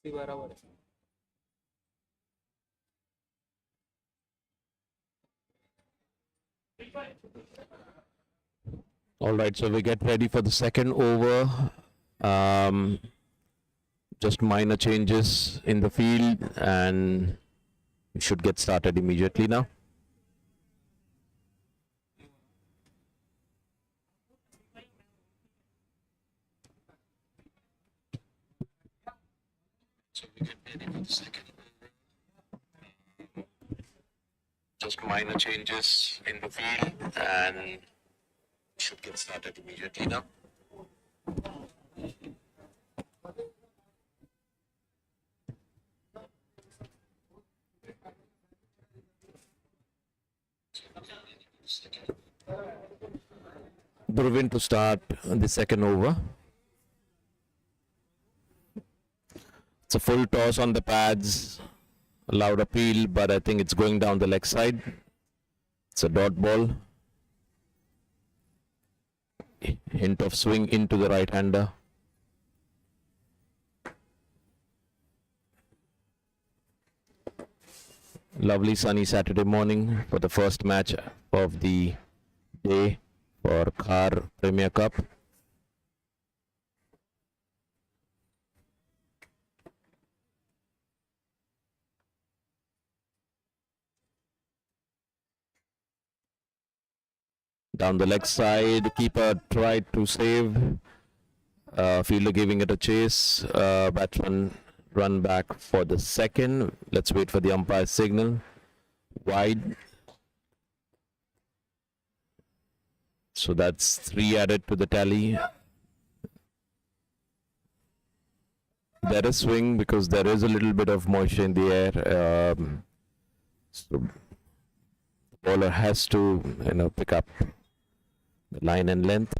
All right, so we get ready for the second over. Just minor changes in the field, and we should get started immediately now. So we get ready for the second over. Just minor changes in the field, and we should get started immediately now. Dhruvin to start the second over. It's a full toss on the pads, a loud appeal, but I think it's going down the leg side. It's a dot ball. Hint of swing into the right-hander. Lovely sunny Saturday morning for the first match of the day for Khar Premier Cup. Down the leg side, keeper tried to save. Fielder giving it a chase. Batsman run back for the second. Let's wait for the umpire's signal. Wide. So that's 3 added to the tally. There is swing because there is a little bit of moisture in the air. So the bowler has to, pick up the line and length.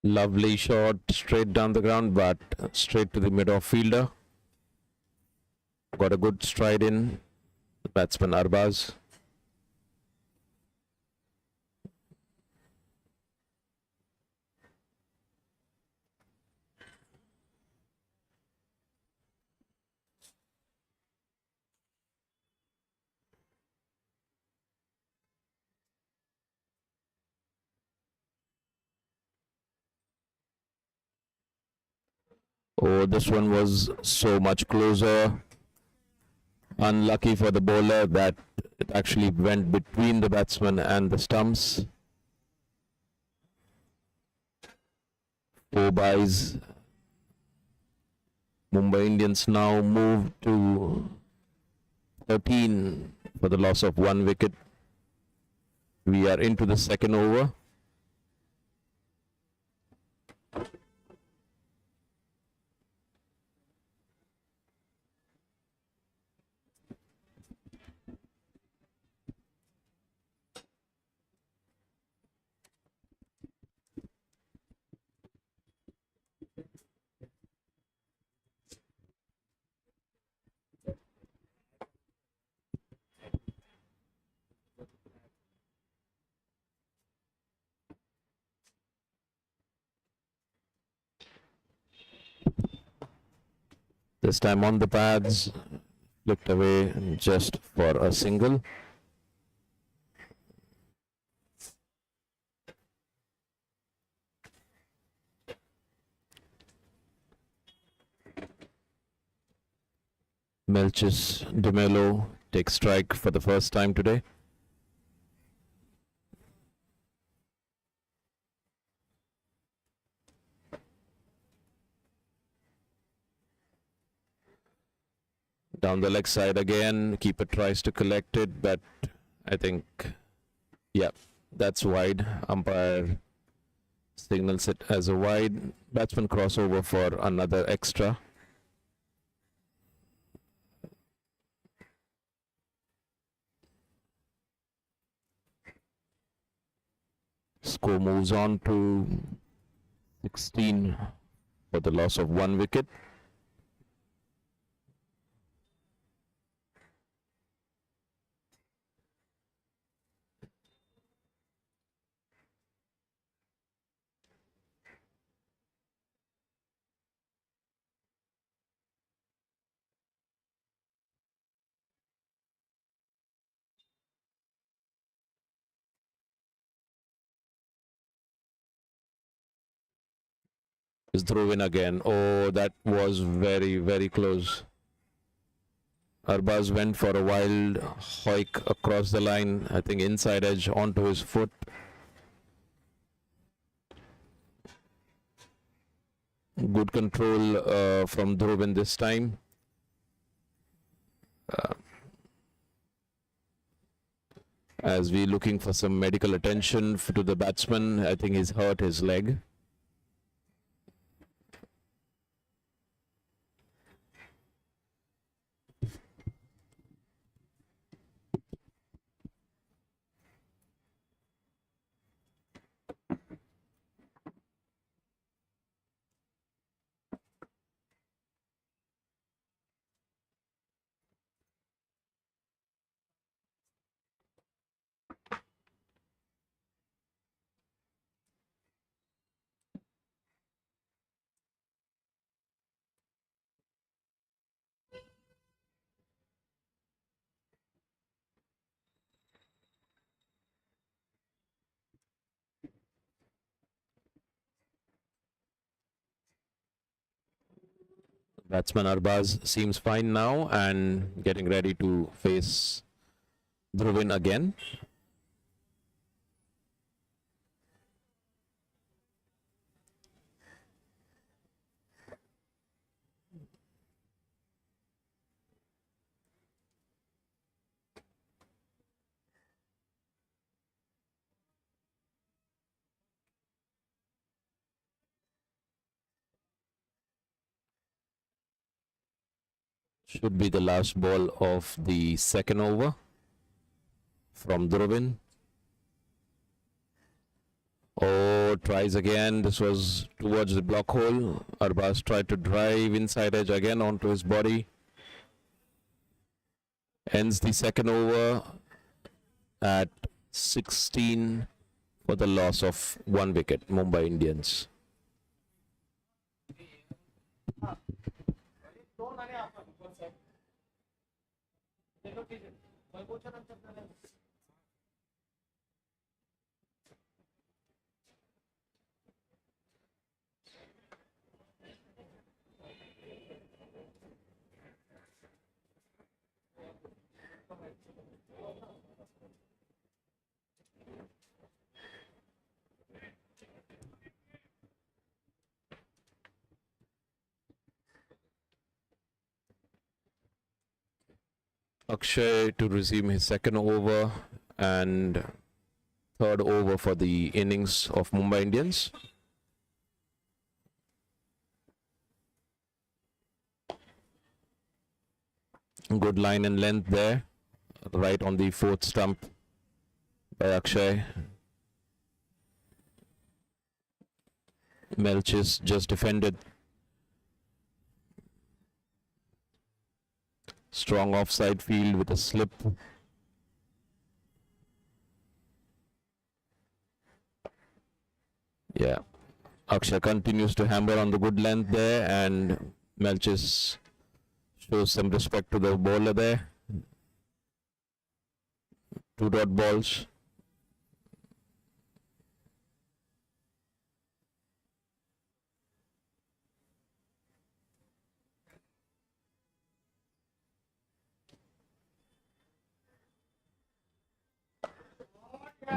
Lovely shot straight down the ground, but straight to the mid-off fielder. Got a good stride in. The batsman Arbaz. Oh, this one was so much closer. Unlucky for the bowler that it actually went between the batsman and the stumps. 4 byes. Mumbai Indians now move to 13 for the loss of 1 wicket. We are into the second over. This time on the pads, flicked away just for a single. Melchis De Mello takes strike for the first time today. Down the leg side again, keeper tries to collect it, but I think, yeah, that's wide. Umpire signals it as a wide. Batsman crossover for another extra. Score moves on to 16 for the loss of 1 wicket. Is Dhruvin again. Oh, that was very, very close. Arbaz went for a wild hoik across the line. I think inside edge onto his foot. Good control from Dhruvin this time. As we're looking for some medical attention to the batsman, I think he's hurt his leg. Batsman Arbaz seems fine now and getting ready to face Dhruvin again. Should be the last ball of the second over from Dhruvin. Oh, tries again. This was towards the block hole. Arbaz tried to drive inside edge again onto his body. Ends the second over at 16 for the loss of 1 wicket. Mumbai Indians. Akshay to resume his second over and third over for the innings of Mumbai Indians. Good line and length there, right on the fourth stump by Akshay. Melchis just defended. Strong offside field with a slip. Yeah. Akshay continues to hammer on the good length there, and Melchis shows some respect to the bowler there. 2 dot balls.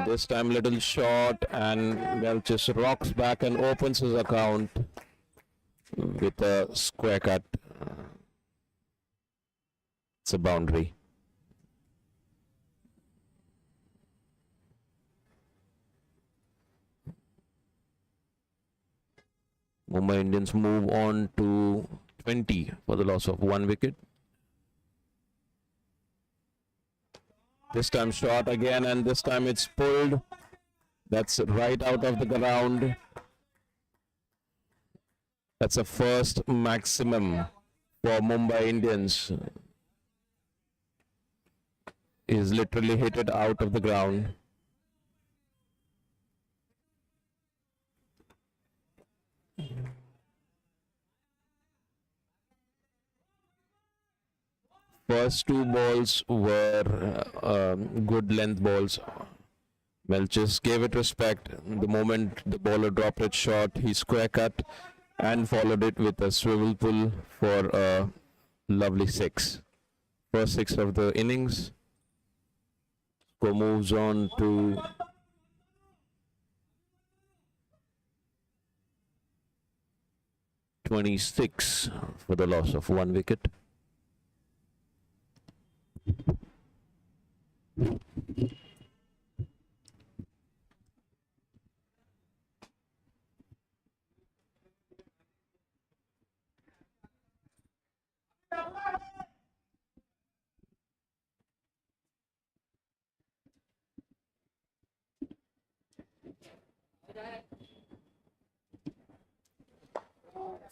This time little short, and Melchis rocks back and opens his account with a square cut. It's a boundary. Mumbai Indians move on to 20 for the loss of 1 wicket. This time short again, and this time it's pulled. That's right out of the ground. That's a first maximum for Mumbai Indians. He's literally hit it out of the ground. First two balls were good length balls. Well, just gave it respect. The moment the bowler dropped it short, he square cut and followed it with a swivel pull for a lovely six. First six of the innings. Score moves on to 26 for the loss of 1 wicket.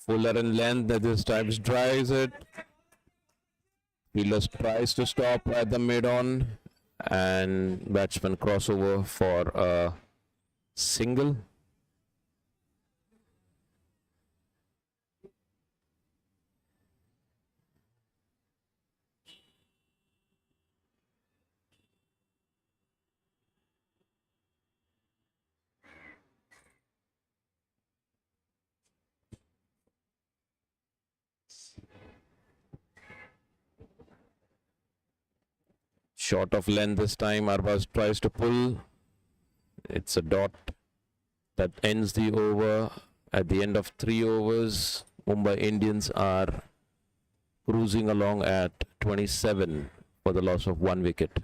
Fuller in length, that this time drives it. Fielder tries to stop at the mid-on, and batsman crossover for a single. Short of length this time. Arbaz tries to pull. It's a dot that ends the over. At the end of 3 overs, Mumbai Indians are cruising along at 27 for the loss of 1 wicket.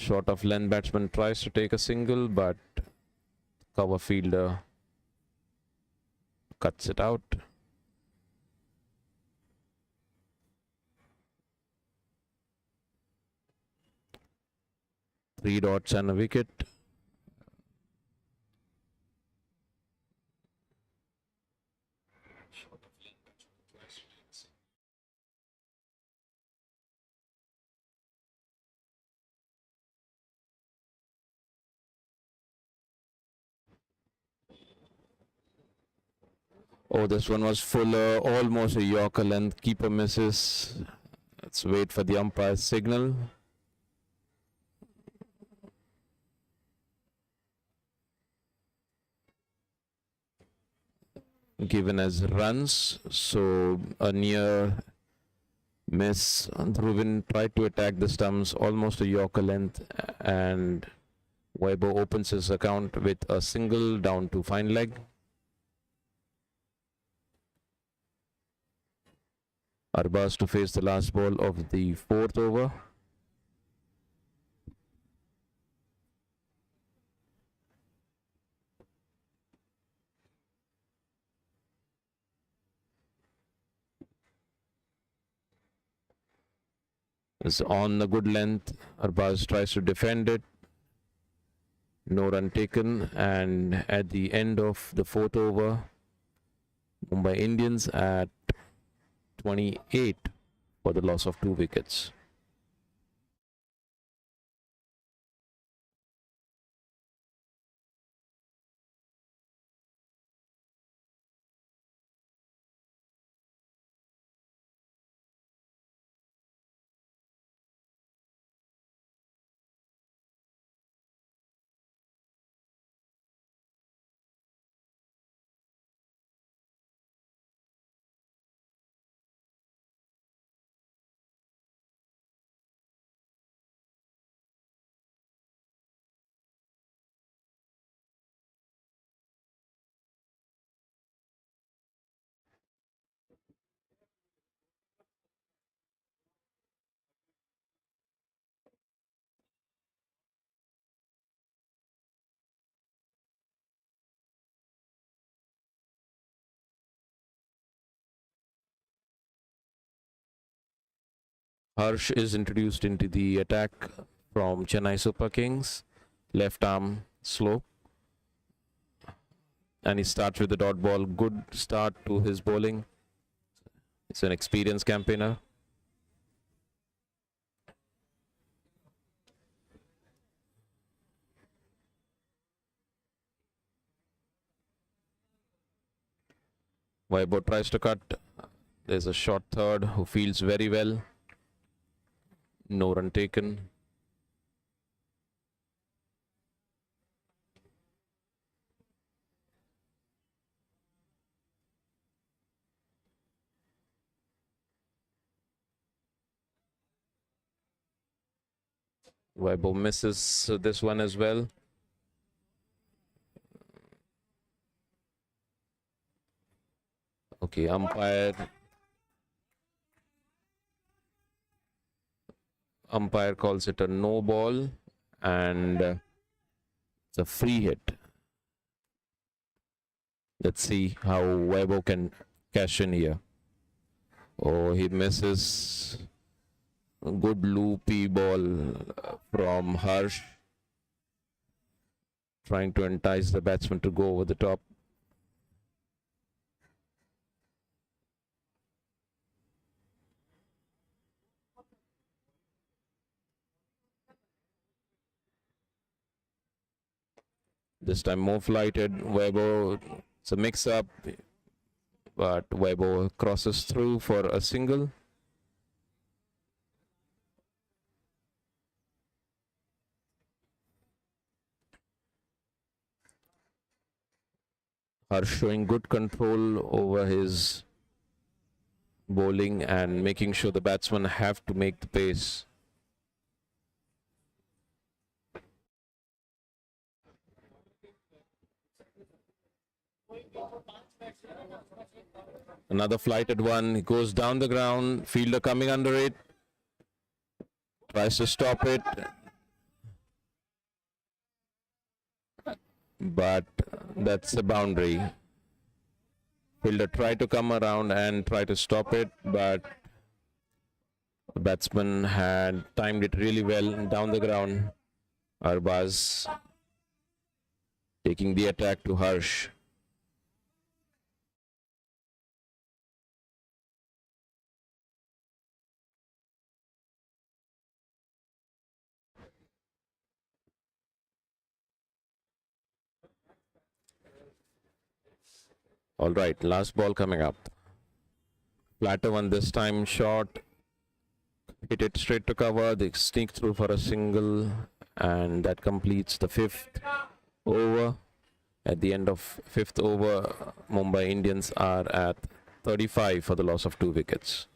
Short of length batsman tries to take a single, but cover fielder cuts it out. Three dots and a wicket. Oh, this one was fuller, almost a Yorker length. Keeper misses. Let's wait for the umpire's signal. Given as runs, so a near miss. Dhruvin tried to attack the stumps, almost a Yorker length, and Weibo opens his account with a single down to fine leg. Arbaz to face the last ball of the 4th over. Is on the good length. Arbaz tries to defend it. No run taken, and at the end of the 4th over, Mumbai Indians at 28 for the loss of 2 wickets. Harsh is introduced into the attack from Chennai Super Kings. Left arm slope. And he starts with the dot ball. Good start to his bowling. He's an experienced campaigner. Weibo tries to cut. There's a short third who fields very well. No run taken. Weibo misses this one as well. Okay, umpire calls it a no ball, and it's a free hit. Let's see how Weibo can cash in here. Oh, he misses. Good loopy ball from Harsh, trying to entice the batsman to go over the top. This time more flighted. Weibo, it's a mix-up, but Weibo crosses through for a single. Harsh showing good control over his bowling and making sure the batsmen have to make the pace. Another flighted one. He goes down the ground. Fielder coming under it. Tries to stop it. but that's a boundary. Fielder tried to come around and try to stop it, but the batsman had timed it really well down the ground. Arbaz taking the attack to Harsh. All right, last ball coming up. Flatter one this time, short. Hit it straight to cover. They sneak through for a single, and that completes the fifth over. At the end of fifth over, Mumbai Indians are at 35 for the loss of 2 wickets.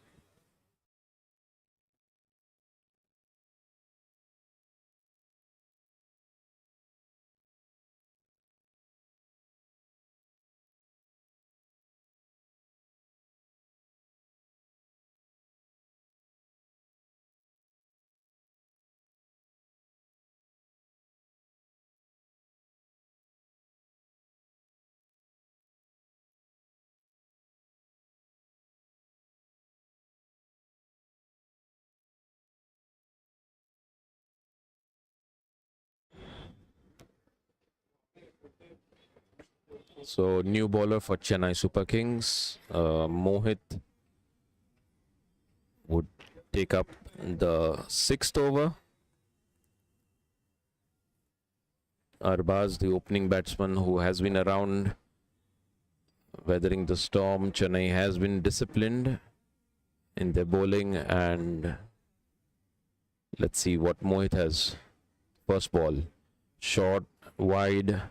So new bowler for Chennai Super Kings, Mohit would take up the sixth over. Arbaz, the opening batsman who has been around weathering the storm. Chennai has been disciplined in their bowling, and let's see what Mohit has. First ball, short, wide,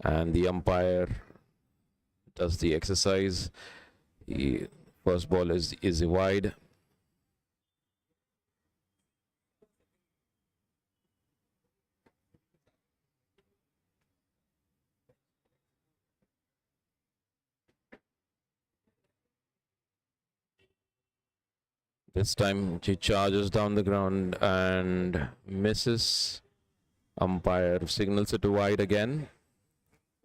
and the umpire does the exercise. The first ball is wide. This time she charges down the ground and misses. Umpire signals it to wide again.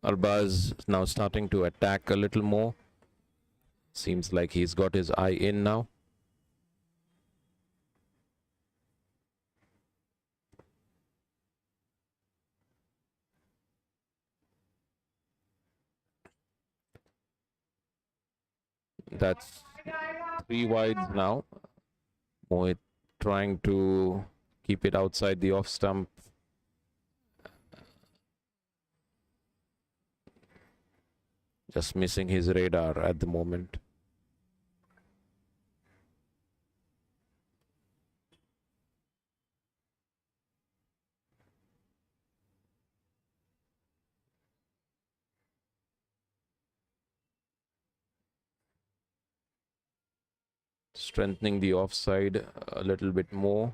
Arbaz now starting to attack a little more. Seems like he's got his eye in now. That's 3 wides now. Mohit trying to keep it outside the off stump. Just missing his radar at the moment. Strengthening the offside a little bit more.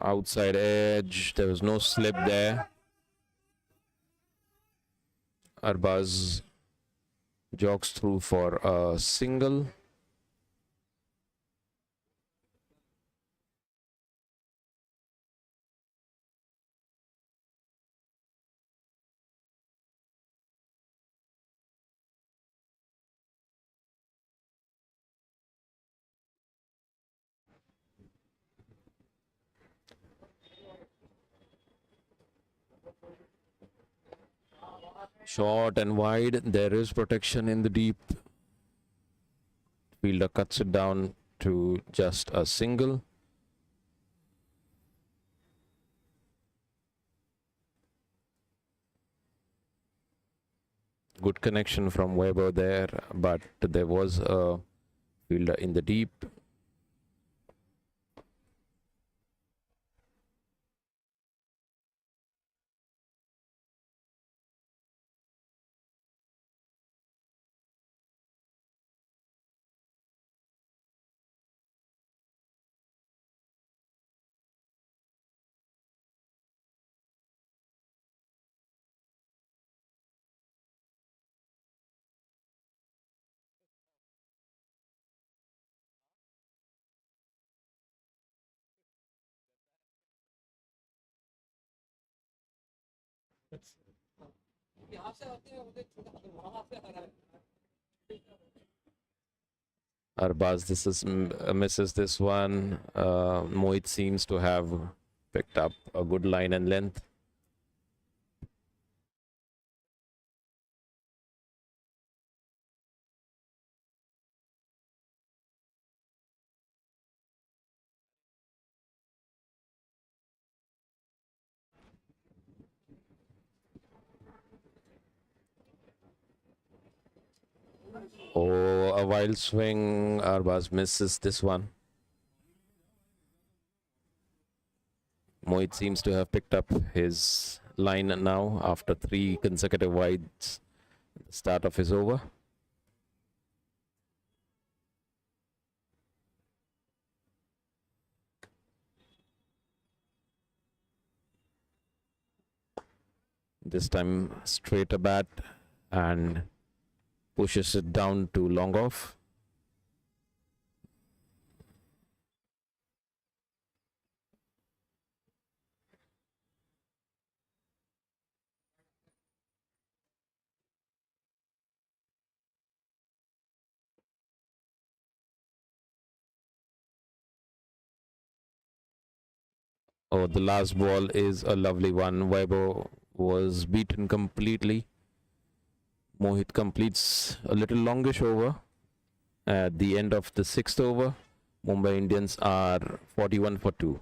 Outside edge, there was no slip there. Arbaz jogs through for a single. Short and wide, there is protection in the deep. Fielder cuts it down to just a single. Good connection from Weber there, but there was a fielder in the deep. Arbaz, this is misses this one. Mohit seems to have picked up a good line and length. Oh, a wild swing. Arbaz misses this one. Mohit seems to have picked up his line now after 3 consecutive wides at the start of his over. This time straight a bat and pushes it down to long off. Oh, the last ball is a lovely one. Weibo was beaten completely. Mohit completes a little longish over. At the end of the 6th over, Mumbai Indians are 41 for 2.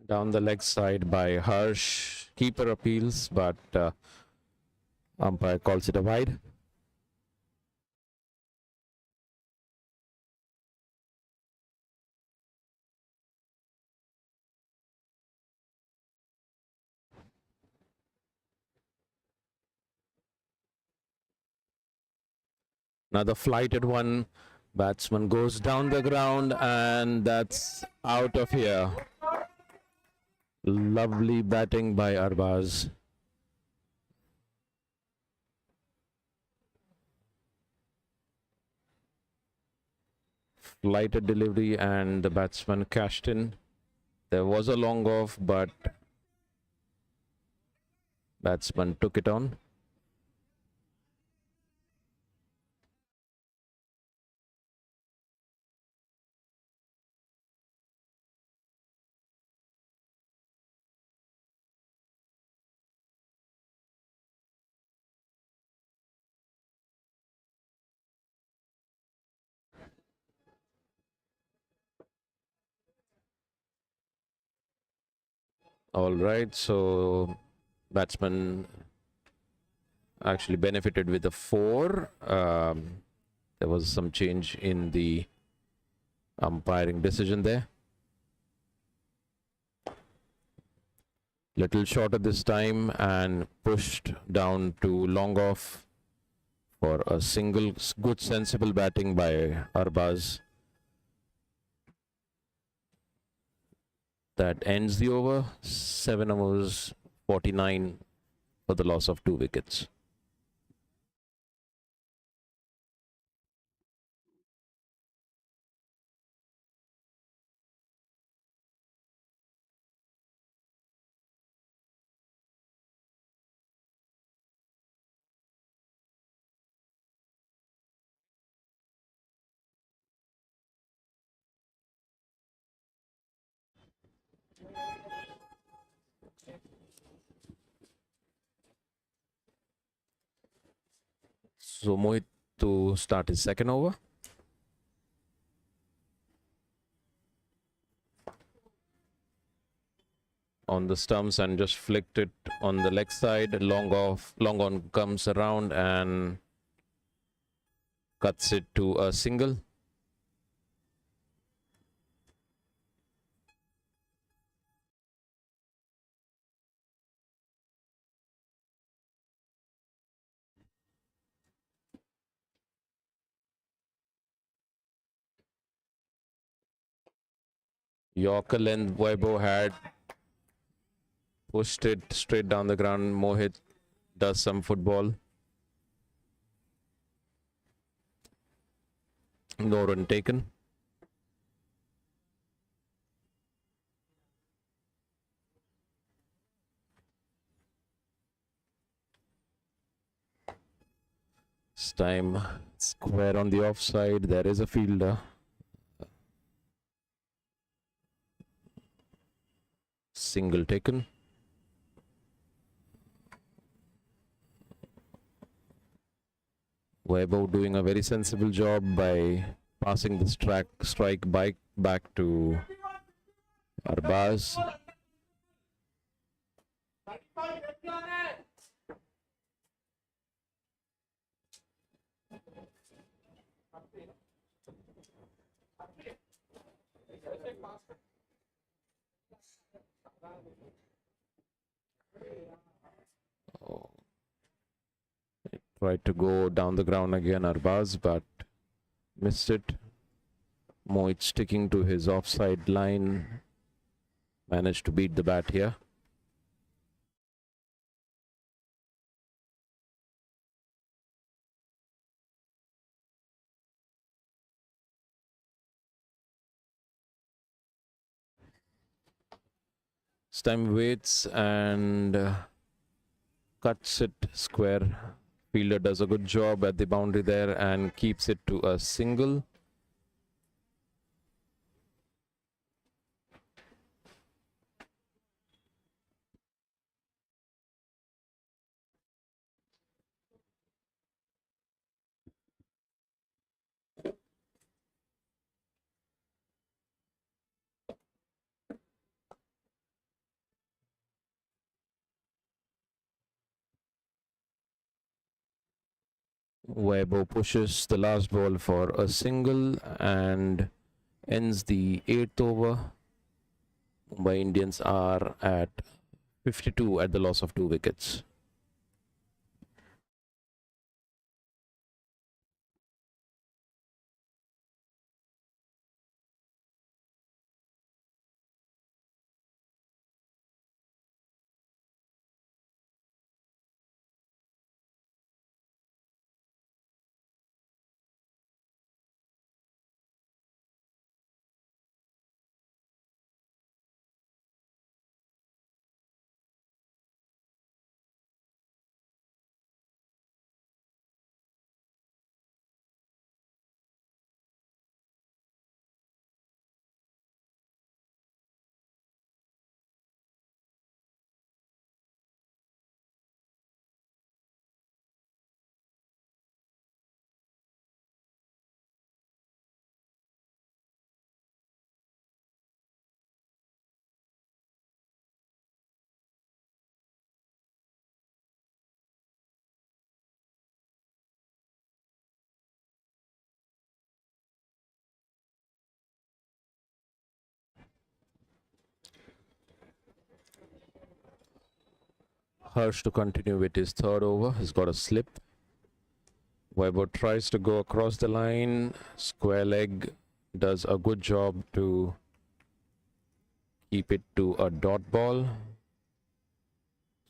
Down the leg side by Harsh. Keeper appeals, but umpire calls it a wide. Another flighted one. Batsman goes down the ground, and that's out of here. Lovely batting by Arbaz. Flighted delivery, and the batsman cashed in. There was a long off, but batsman took it on. All right, so batsman actually benefited with a 4. There was some change in the umpiring decision there. Little shorter this time and pushed down to long off for a single. Good sensible batting by Arbaz. That ends the over. 7 overs, 49 for the loss of 2 wickets. So Mohit to start his second over. On the stumps and just flicked it on the leg side. Long off, long on comes around and cuts it to a single. Yorker length, Weibo had pushed it straight down the ground. Mohit does some football. No run taken. This time square on the offside. There is a fielder. Single taken. Weibo doing a very sensible job by passing this strike back to Arbaz. Oh. Tried to go down the ground again, Arbaz, but missed it. Mohit sticking to his offside line. Managed to beat the bat here. This time waits and cuts it square. Fielder does a good job at the boundary there and keeps it to a single. Weibo pushes the last ball for a single and ends the 8th over. Mumbai Indians are at 52 at the loss of 2 wickets. Harsh to continue with his third over. He's got a slip. Weber tries to go across the line. Square leg does a good job to keep it to a dot ball.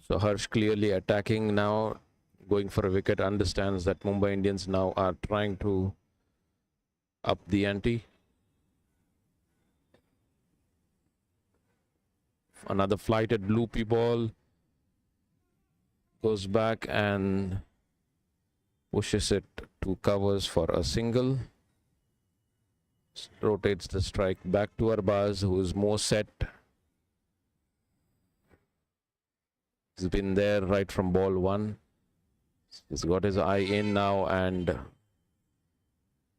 So Harsh clearly attacking now, going for a wicket, understands that Mumbai Indians now are trying to up the ante. Another flighted loopy ball. Goes back and pushes it to covers for a single. Rotates the strike back to Arbaz, who is more set. He's been there right from ball one. He's got his eye in now and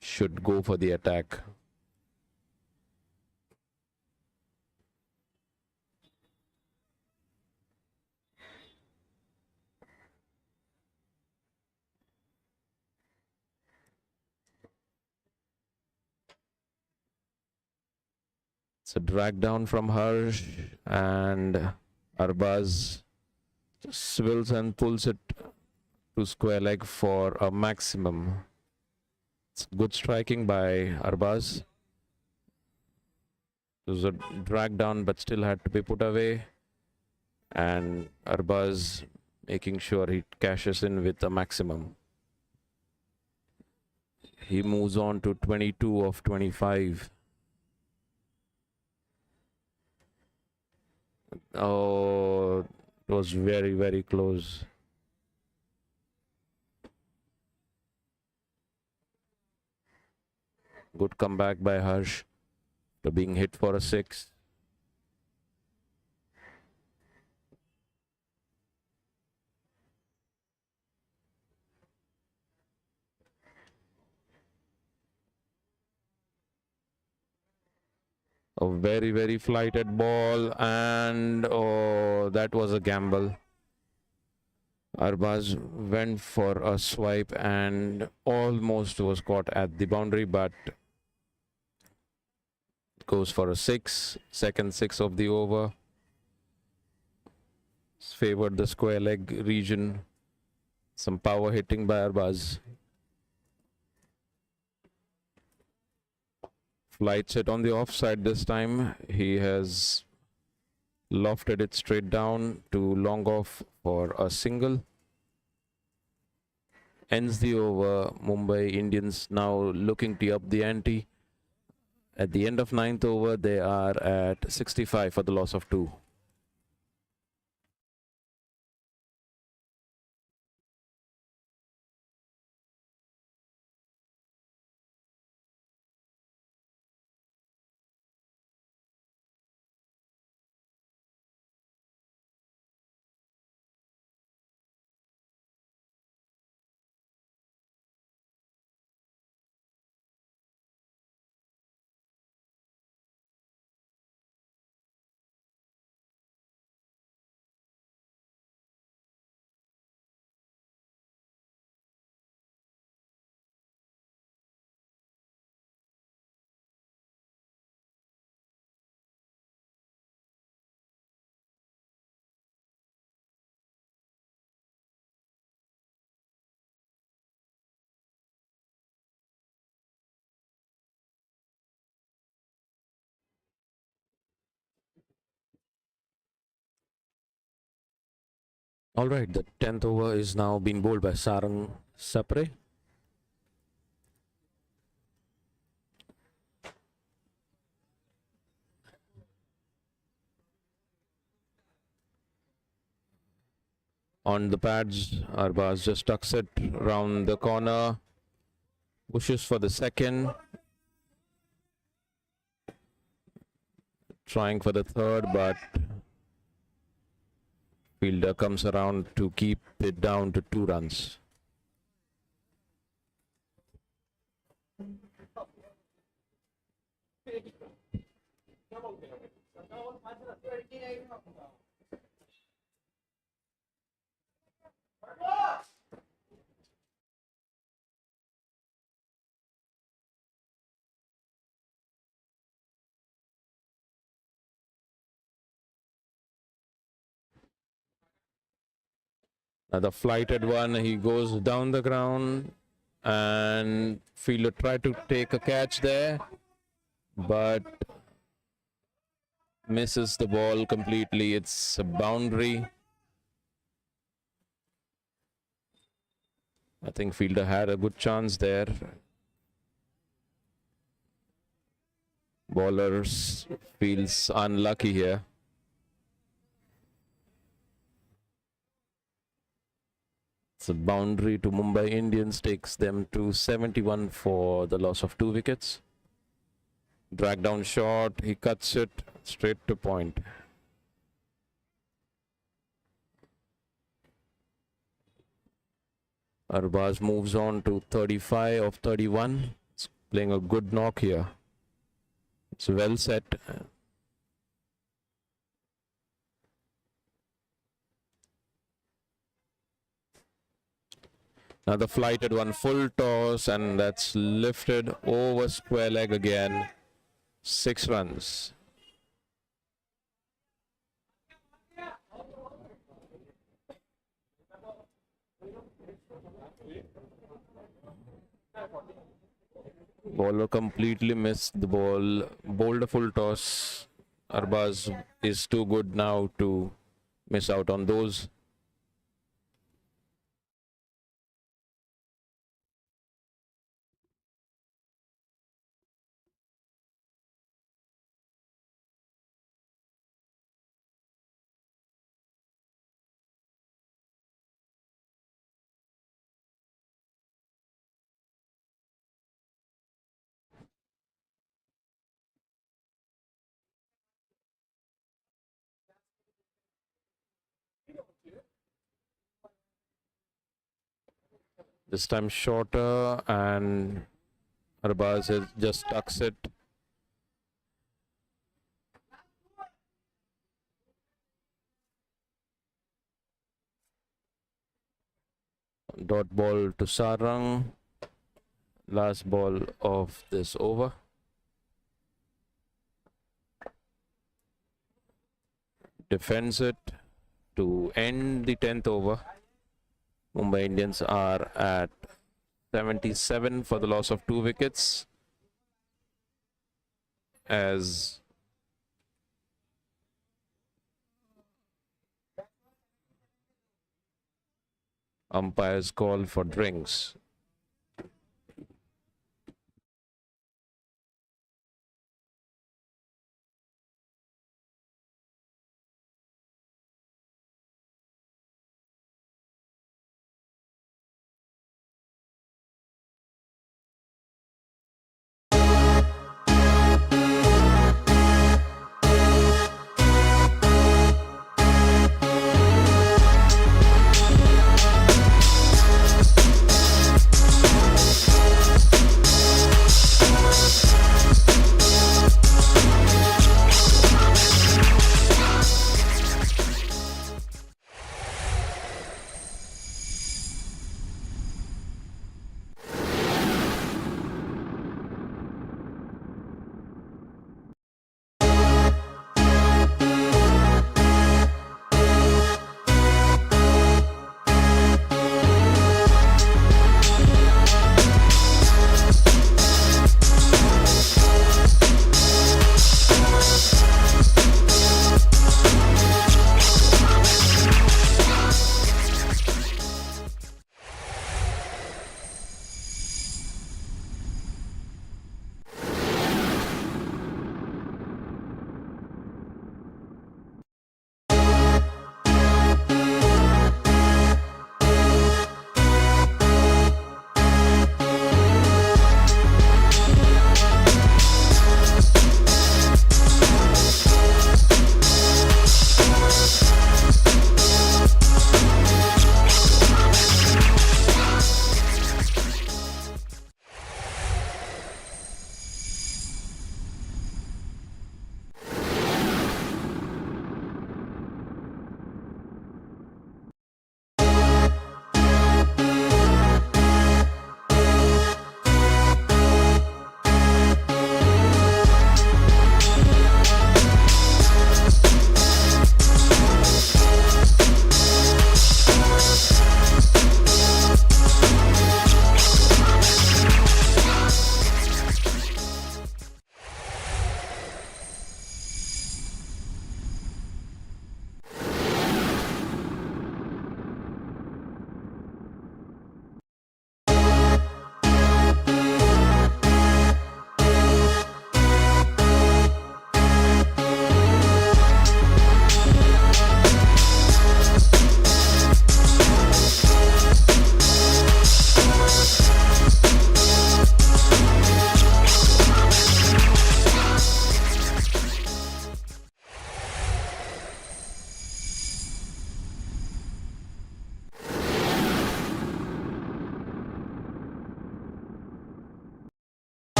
should go for the attack. It's a drag down from Harsh, and Arbaz swivels and pulls it to square leg for a maximum. It's good striking by Arbaz. It was a drag down, but still had to be put away. And Arbaz making sure he cashes in with a maximum. He moves on to 22 of 25. Oh, it was very, very close. Good comeback by Harsh to being hit for a six. A very, very flighted ball, and oh, that was a gamble. Arbaz went for a swipe and almost was caught at the boundary, but goes for a six. Second six of the over. Favored the square leg region. Some power hitting by Arbaz. Flights it on the offside this time. He has lofted it straight down to long off for a single. Ends the over. Mumbai Indians now looking to up the ante. At the end of ninth over, they are at 65 for the loss of 2. All right, the 10th over is now being bowled by Sarang Sapre. On the pads, Arbaz just tucks it round the corner, pushes for the second, trying for the third, but fielder comes around to keep it down to 2 runs. Another flighted one. He goes down the ground and fielder tried to take a catch there, but misses the ball completely. It's a boundary. I think fielder had a good chance there. Bowlers feels unlucky here. It's a boundary to Mumbai Indians, takes them to 71 for the loss of 2 wickets. Drag down shot, he cuts it straight to point. Arbaz moves on to 35 of 31. It's playing a good knock here. It's well set. Another flighted one, full toss, and that's lifted over square leg again. 6 runs. Bowler completely missed the ball. Bowled a full toss. Arbaz is too good now to miss out on those. This time shorter, and Arbaz just tucks it. Dot ball to Sarang. Last ball of this over. Defends it to end the 10th over. Mumbai Indians are at 77 for the loss of 2 wickets. As umpires call for drinks.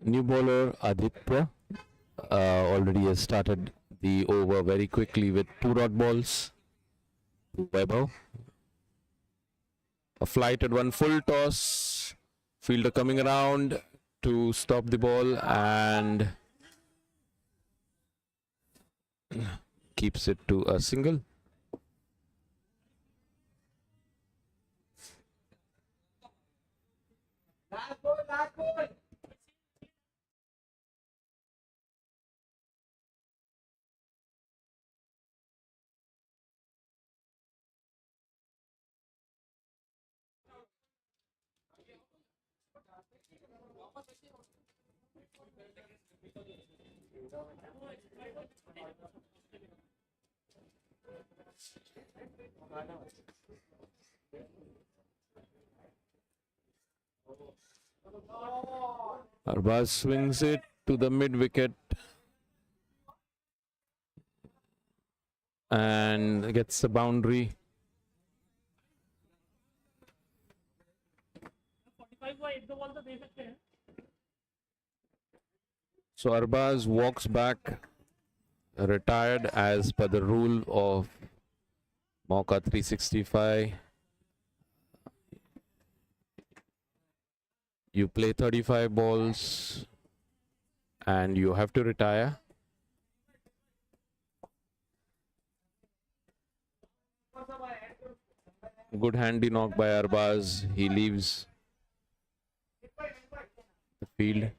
New bowler Aditya already has started the over very quickly with 2 dot balls. Weber. A flighted one, full toss. Fielder coming around to stop the ball and keeps it to a single. Arbaz swings it to the mid wicket and gets a boundary. So Arbaz walks back, retired as per the rule of Mauka 365. You play 35 balls and you have to retire. Good handy knock by Arbaz. He leaves the field.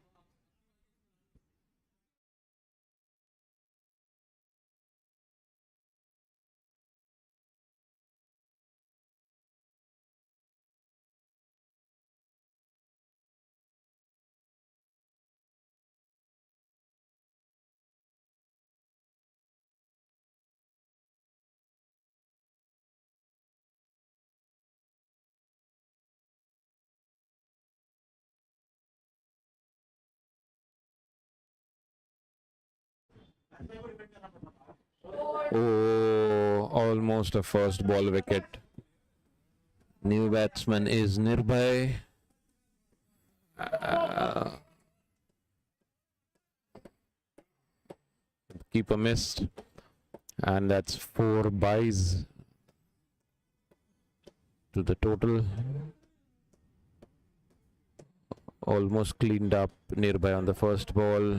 Oh, almost a first ball wicket. New batsman is Nirbhay. Keeper missed. And that's 4 byes to the total. Almost cleaned up Nirbhay on the first ball.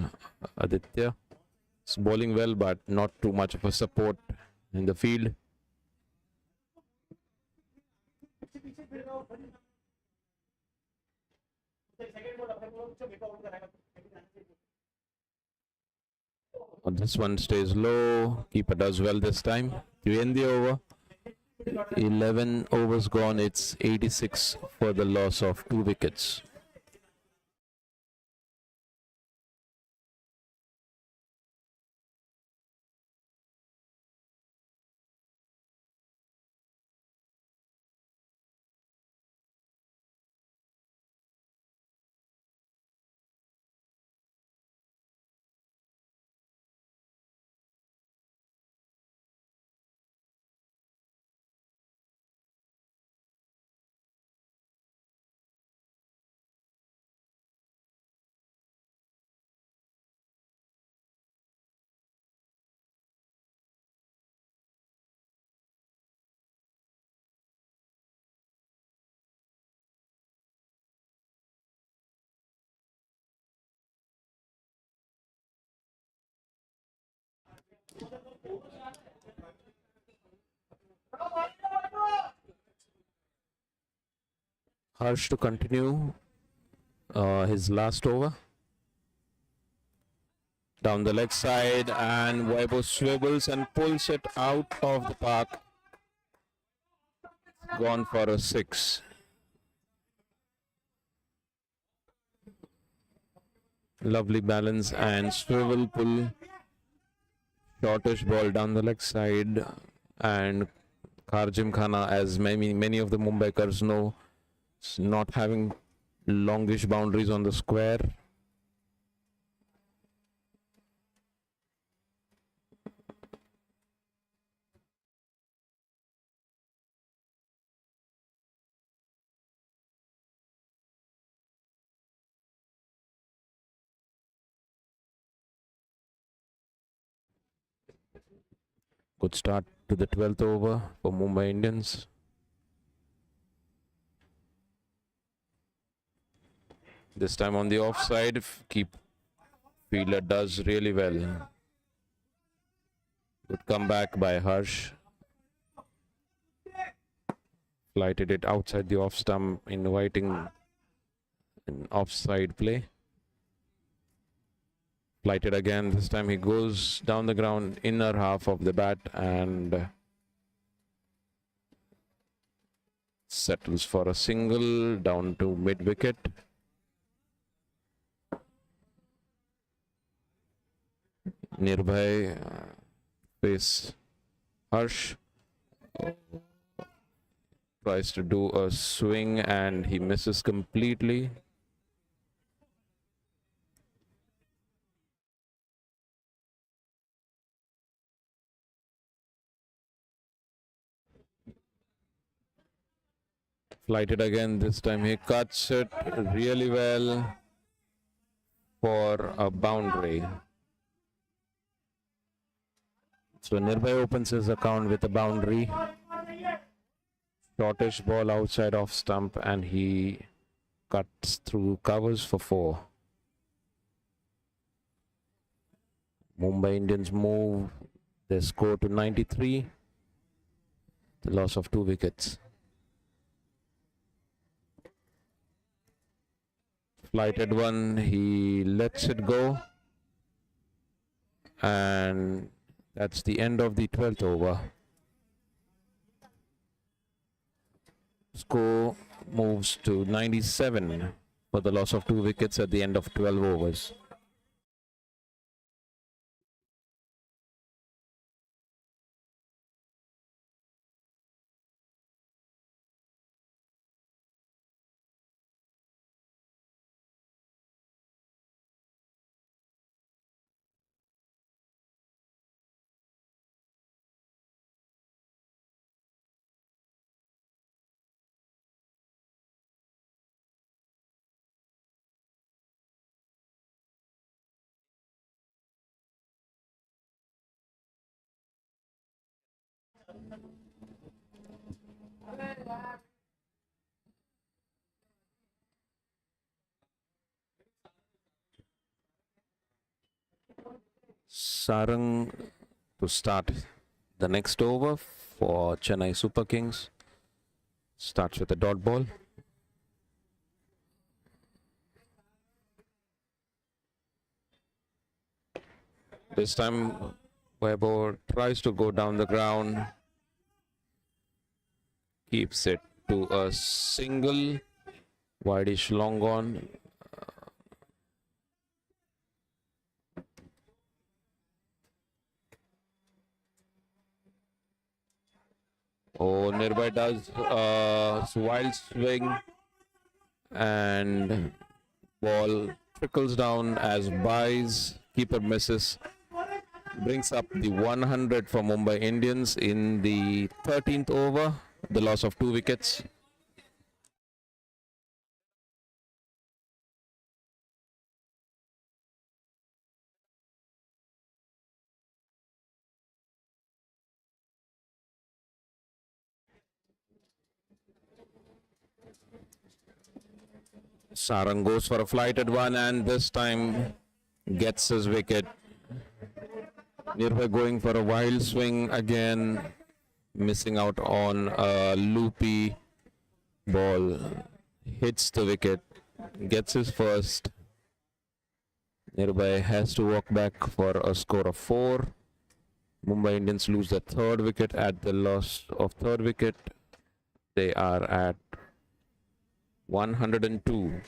Aditya is bowling well, but not too much of a support in the field. This one stays low. Keeper does well this time. To end the over. 11 overs gone. It's 86 for the loss of 2 wickets. Harsh to continue his last over. Down the leg side, and Weibo swivels and pulls it out of the park. Gone for a 6. Lovely balance and swivel pull. Shortish ball down the leg side, and Khar, as many of the Mumbaikars know, not having longish boundaries on the square. Good start to the 12th over for Mumbai Indians. This time on the offside, fielder does really well. Good comeback by Harsh. Flighted it outside the off stump, inviting an offside play. Flighted again. This time he goes down the ground, inner half of the bat, and settles for a single down to mid wicket. Nearby face Harsh. Tries to do a swing and he misses completely. Flighted again. This time he cuts it really well for a boundary. So Nearby opens his account with a boundary. Shortish ball outside off stump and he cuts through covers for 4. Mumbai Indians move their score to 93. The loss of 2 wickets. Flighted one, he lets it go. And that's the end of the 12th over. Score moves to 97 for the loss of 2 wickets at the end of 12 overs. Sarang to start the next over for Chennai Super Kings. Starts with a dot ball. This time Weber tries to go down the ground. Keeps it to a single. Wideish long on. Oh, Nearby does a wild swing and ball trickles down as Bliez. Keeper misses. Brings up the 100 for Mumbai Indians in the 13th over. The loss of 2 wickets. Sarang goes for a flighted one and this time gets his wicket. Nearby going for a wild swing again, missing out on a loopy ball. Hits the wicket, gets his first. Nearby has to walk back for a score of 4. Mumbai Indians lose the 3rd wicket. At the loss of 3rd wicket, they are at 102.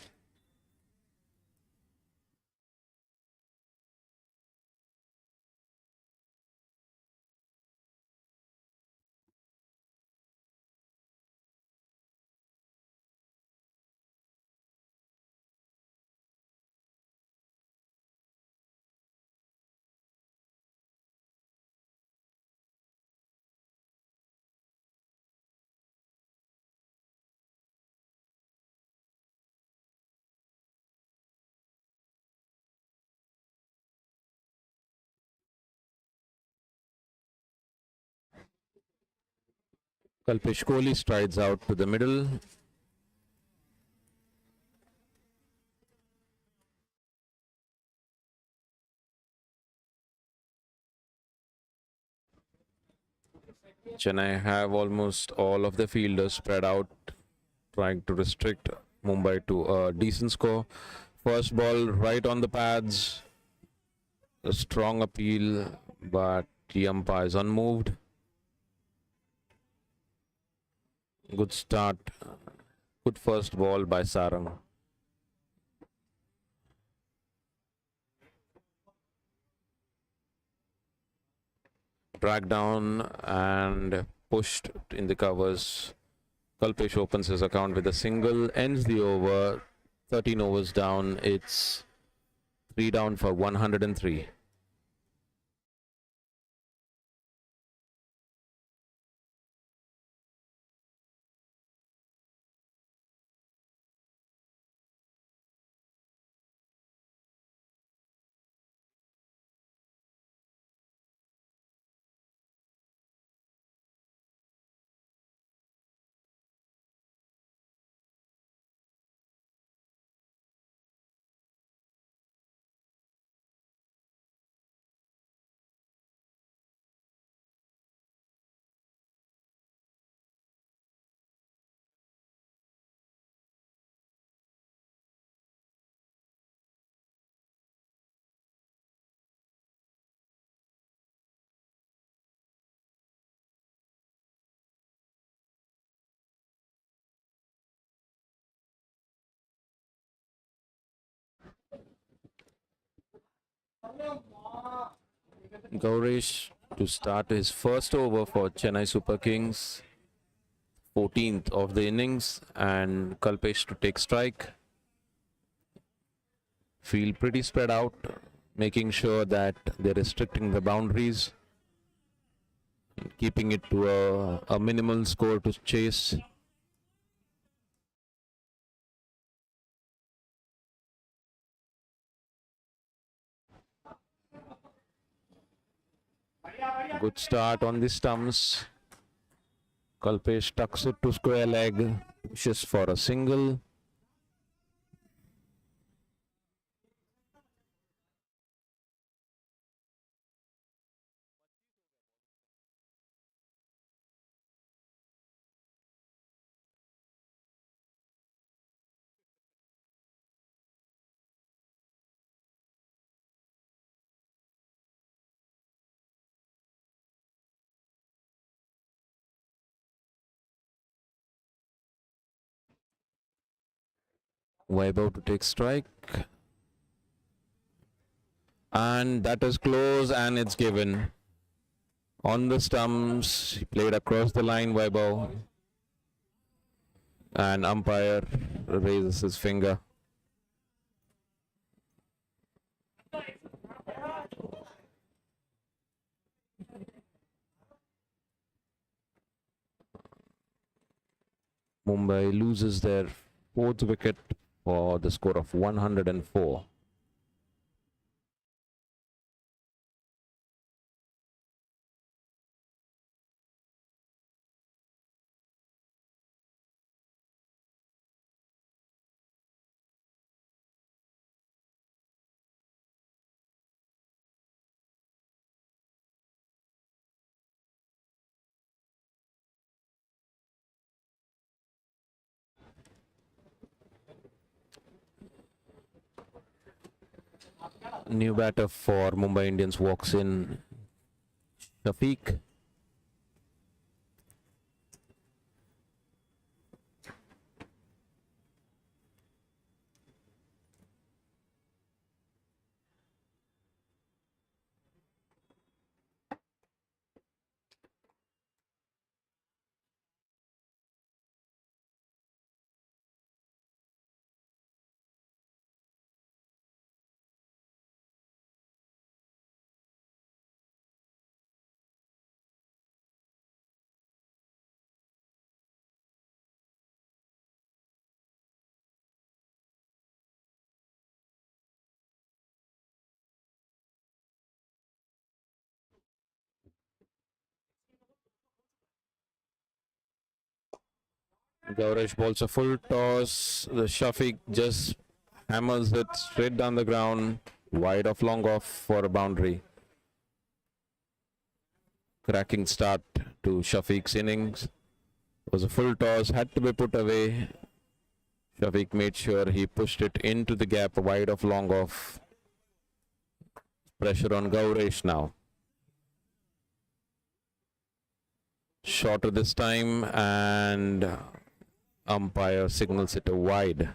Kalpesh Kohli strides out to the middle. Chennai have almost all of the fielders spread out, trying to restrict Mumbai to a decent score. First ball right on the pads. A strong appeal, but the umpire is unmoved. Good start. Good first ball by Sarang. Dragged down and pushed in the covers. Kalpesh opens his account with a single, ends the over. 13 overs down. It's 3 down for 103. Gaurish to start his first over for Chennai Super Kings. 14th of the innings, and Kalpesh to take strike. Feel pretty spread out, making sure that they're restricting the boundaries, keeping it to a minimal score to chase. Good start on the stumps. Kalpesh tucks it to square leg, pushes for a single. Vaibhav to take strike. And that is close, and it's given. On the stumps, he played across the line, Vaibhav. And umpire raises his finger. Mumbai loses their 4th wicket for the score of 104. New batter for Mumbai Indians walks in, Shafiq. Gauresh bowls a full toss. The Shafiq just hammers it straight down the ground, wide of long off for a boundary. Cracking start to Shafiq's innings. It was a full toss, had to be put away. Shafiq made sure he pushed it into the gap, wide of long off. Pressure on Gauresh now. Shorter this time, and umpire signals it a wide.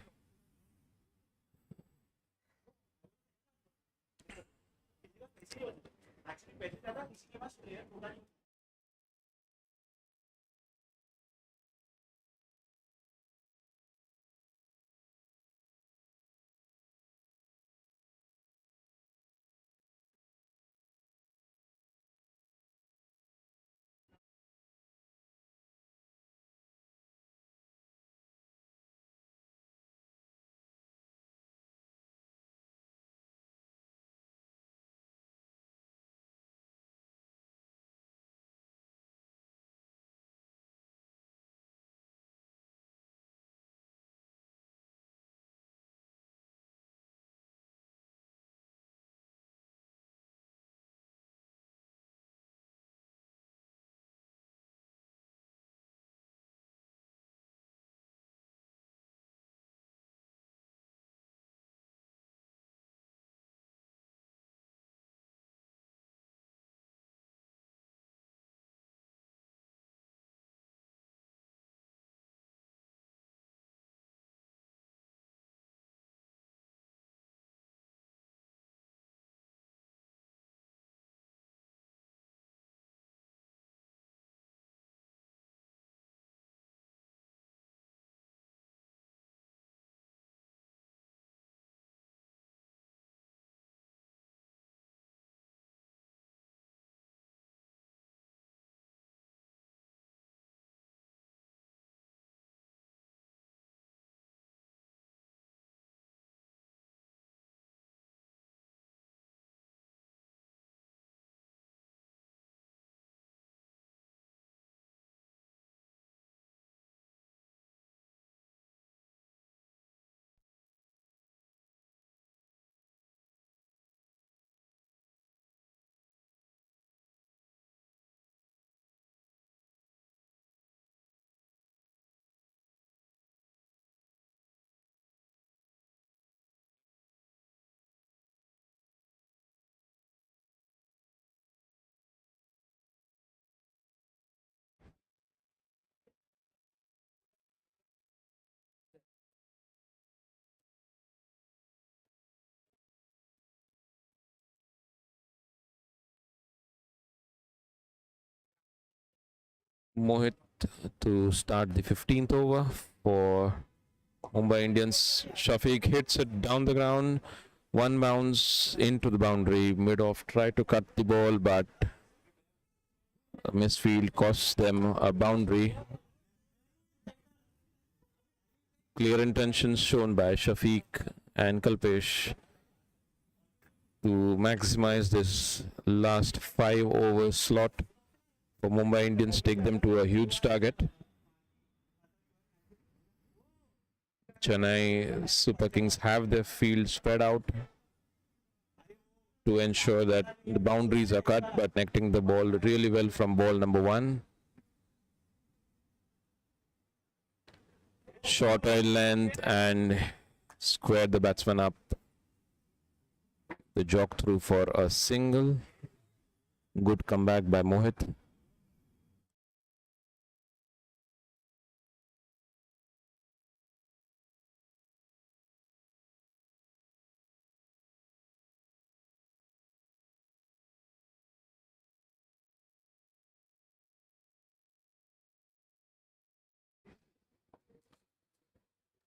Mohit to start the 15th over for Mumbai Indians. Shafiq hits it down the ground. One bounce into the boundary. Mid-off tried to cut the ball, but a misfield costs them a boundary. Clear intentions shown by Shafiq and Kalpesh to maximize this last 5-over slot for Mumbai Indians, take them to a huge target. Chennai Super Kings have their field spread out to ensure that the boundaries are cut, but connecting the ball really well from ball number 1. Short eye length and squared the batsman up. The jog through for a single. Good comeback by Mohit.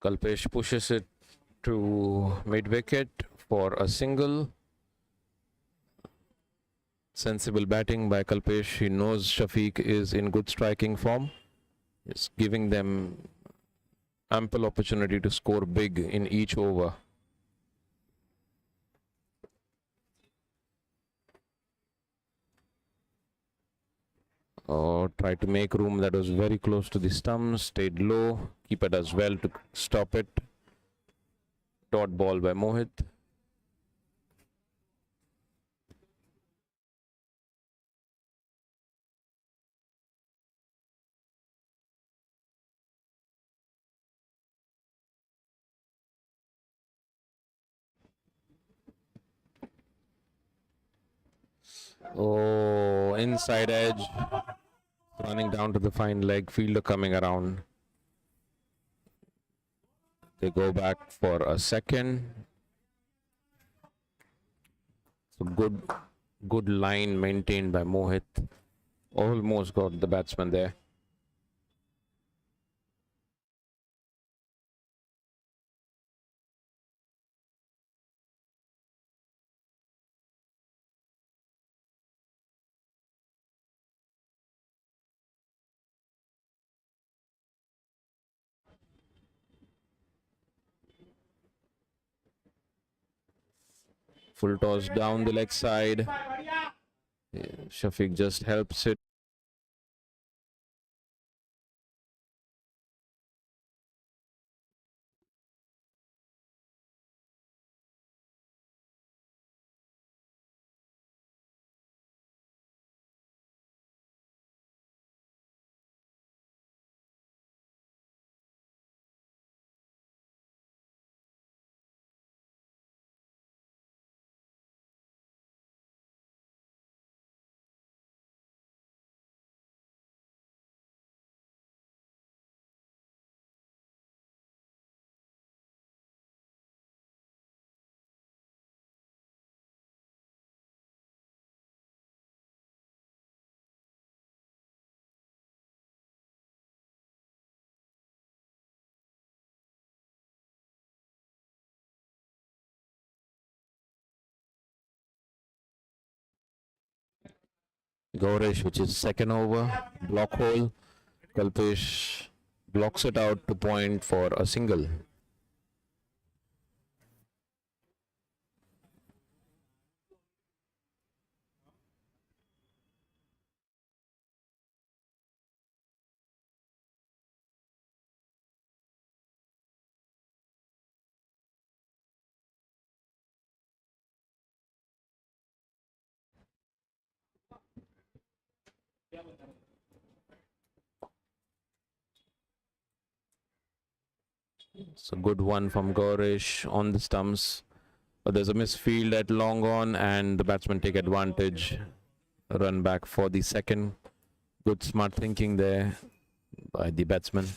Kalpesh pushes it to mid-wicket for a single. Sensible batting by Kalpesh. He knows Shafiq is in good striking form. He's giving them ample opportunity to score big in each over. or try to make room. That was very close to the stumps, stayed low. Keeper does well to stop it. Dot ball by Mohit. Oh, inside edge. Running down to the fine leg. Fielder coming around. They go back for a second. So good line maintained by Mohit. Almost got the batsman there. Full toss down the leg side. Shafiq just helps it. Gaurish, which is second over, block hole. Kalpesh blocks it out to point for a single. It's a good one from Gaurish on the stumps. But there's a misfield at long on, and the batsmen take advantage. Run back for the second. Good smart thinking there by the batsman.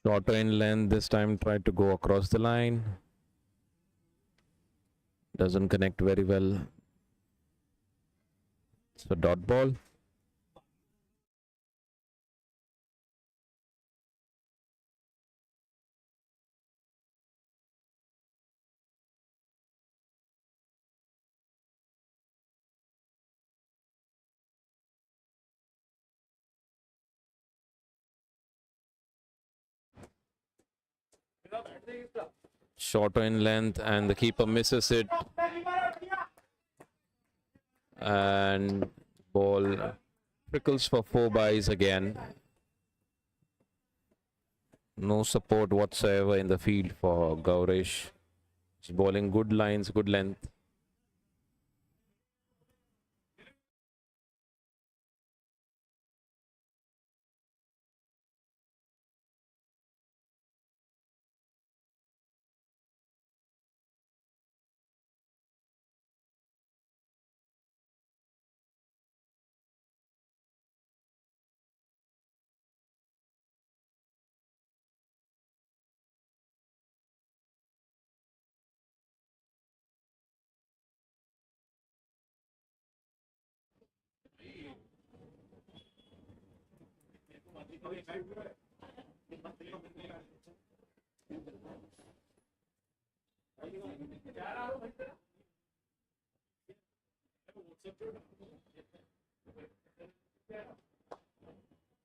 Shorter in length this time, tried to go across the line. Doesn't connect very well. It's a dot ball. Shorter in length, and the keeper misses it. And ball trickles for 4 byes again. No support whatsoever in the field for Gaurish. He's bowling good lines, good length.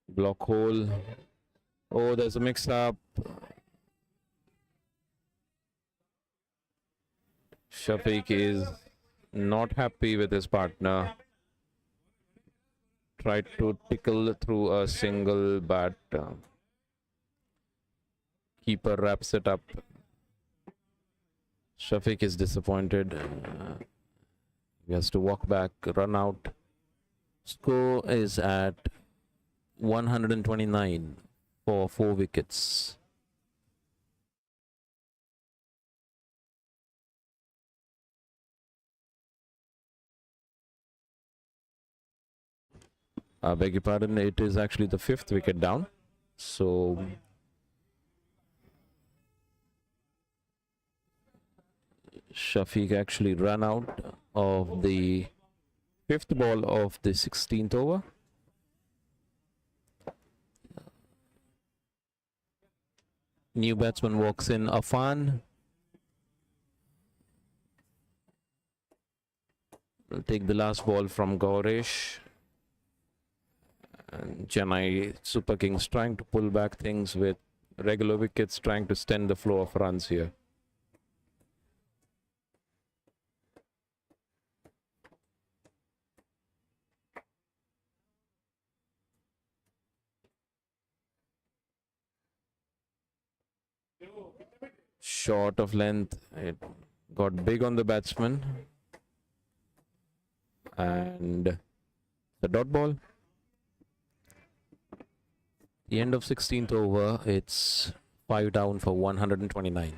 Block hole. Oh, there's a mix-up. Shafiq is not happy with his partner. Tried to tickle through a single, but keeper wraps it up. Shafiq is disappointed. He has to walk back, run out. Score is at 129 for 4 wickets. I beg your pardon, it is actually the 5th wicket down. So Shafiq actually ran out of the 5th ball of the 16th over. New batsman walks in, Afan. Will take the last ball from Gauresh. And Chennai Super Kings trying to pull back things with regular wickets, trying to stem the flow of runs here. Short of length, it got big on the batsman. And the dot ball. The end of 16th over, it's 5 down for 129.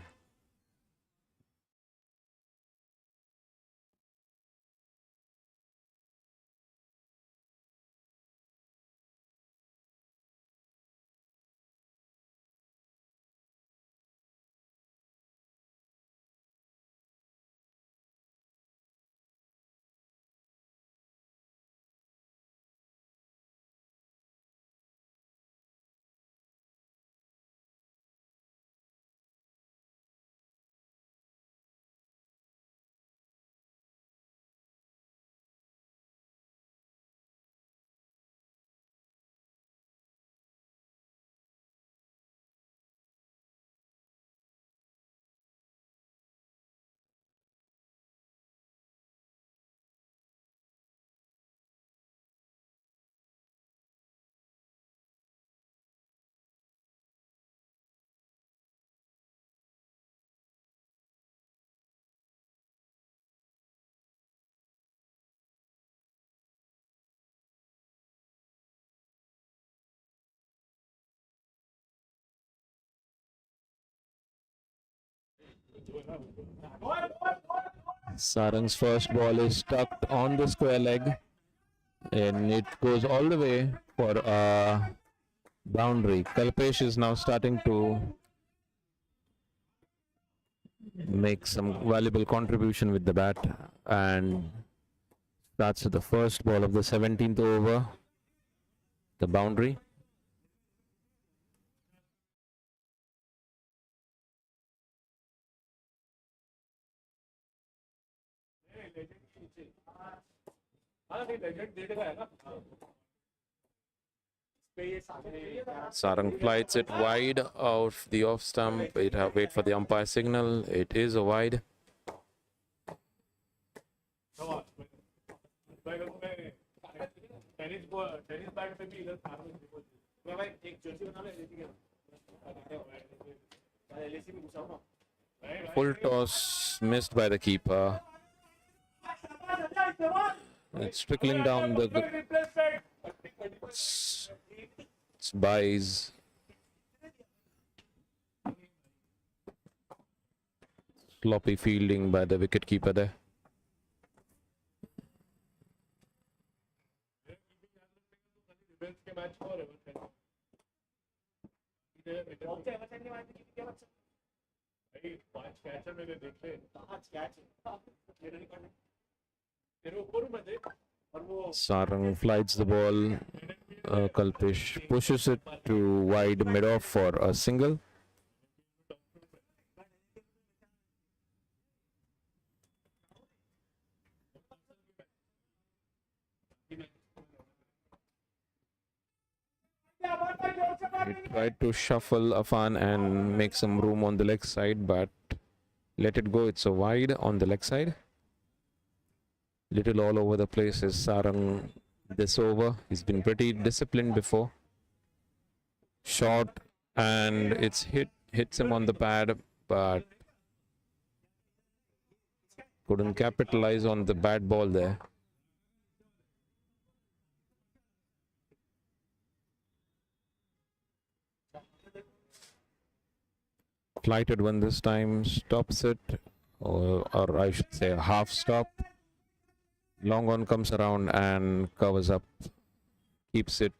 Sarang's first ball is tucked on the square leg and it goes all the way for a boundary. Kalpesh is now starting to make some valuable contribution with the bat, and that's the first ball of the 17th over, the boundary. Sarang flights it wide of the off stump. Wait for the umpire signal. It is a wide. Full toss missed by the keeper. It's trickling down the. It's Bliez. Sloppy fielding by the wicketkeeper there. Sarang flights the ball. Kalpesh pushes it to wide mid-off for a single. He tried to shuffle Afan and make some room on the leg side, but let it go. It's a wide on the leg side. Little all over the place is Sarang this over. He's been pretty disciplined before. Short, and it's hits him on the pad, but couldn't capitalize on the bad ball there. Flighted one this time, stops it, or I should say a half stop. Long on comes around and covers up, keeps it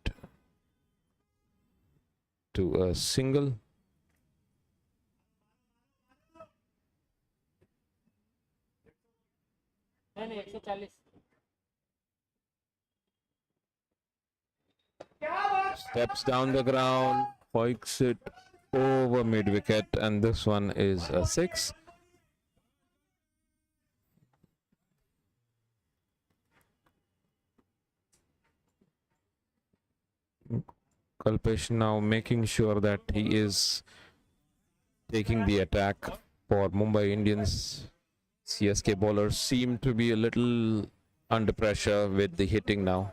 to a single. Steps down the ground, hoiks it over mid wicket, and this one is a 6. Kalpesh now making sure that he is taking the attack for Mumbai Indians. CSK bowlers seem to be a little under pressure with the hitting now.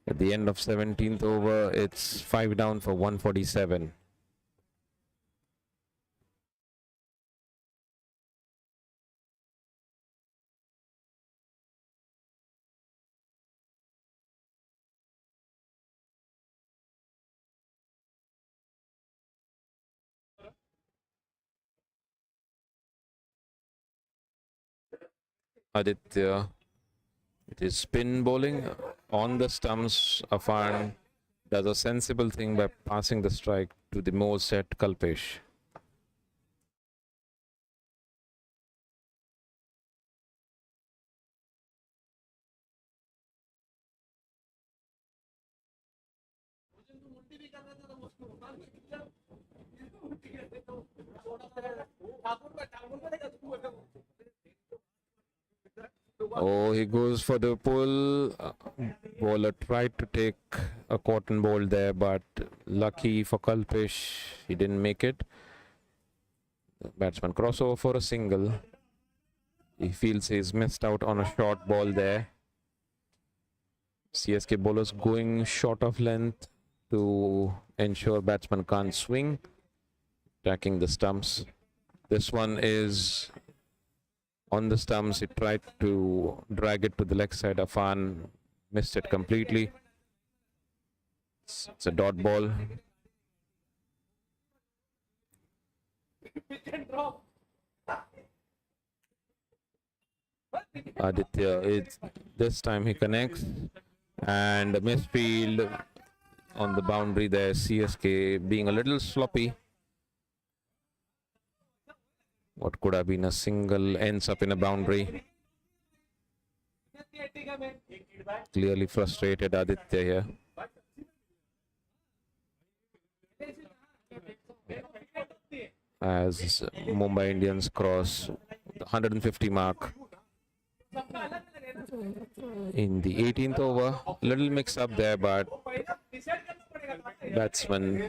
At the end of 17th over, it's 5 down for 147. Aditya, it is spin bowling on the stumps. Afan does a sensible thing by passing the strike to the more set Kalpesh. Oh, he goes for the pull. Bowler tried to take a cotton ball there, but lucky for Kalpesh, he didn't make it. The batsman crossover for a single. He feels he's missed out on a short ball there. CSK bowlers going short of length to ensure batsman can't swing, attacking the stumps. This one is on the stumps. He tried to drag it to the leg side. Afan missed it completely. It's a dot ball. Aditya, this time he connects, and a misfield on the boundary there. CSK being a little sloppy. What could have been a single ends up in a boundary. Clearly frustrated Aditya here. As Mumbai Indians cross the 150 mark in the 18th over. Little mix up there, but batsman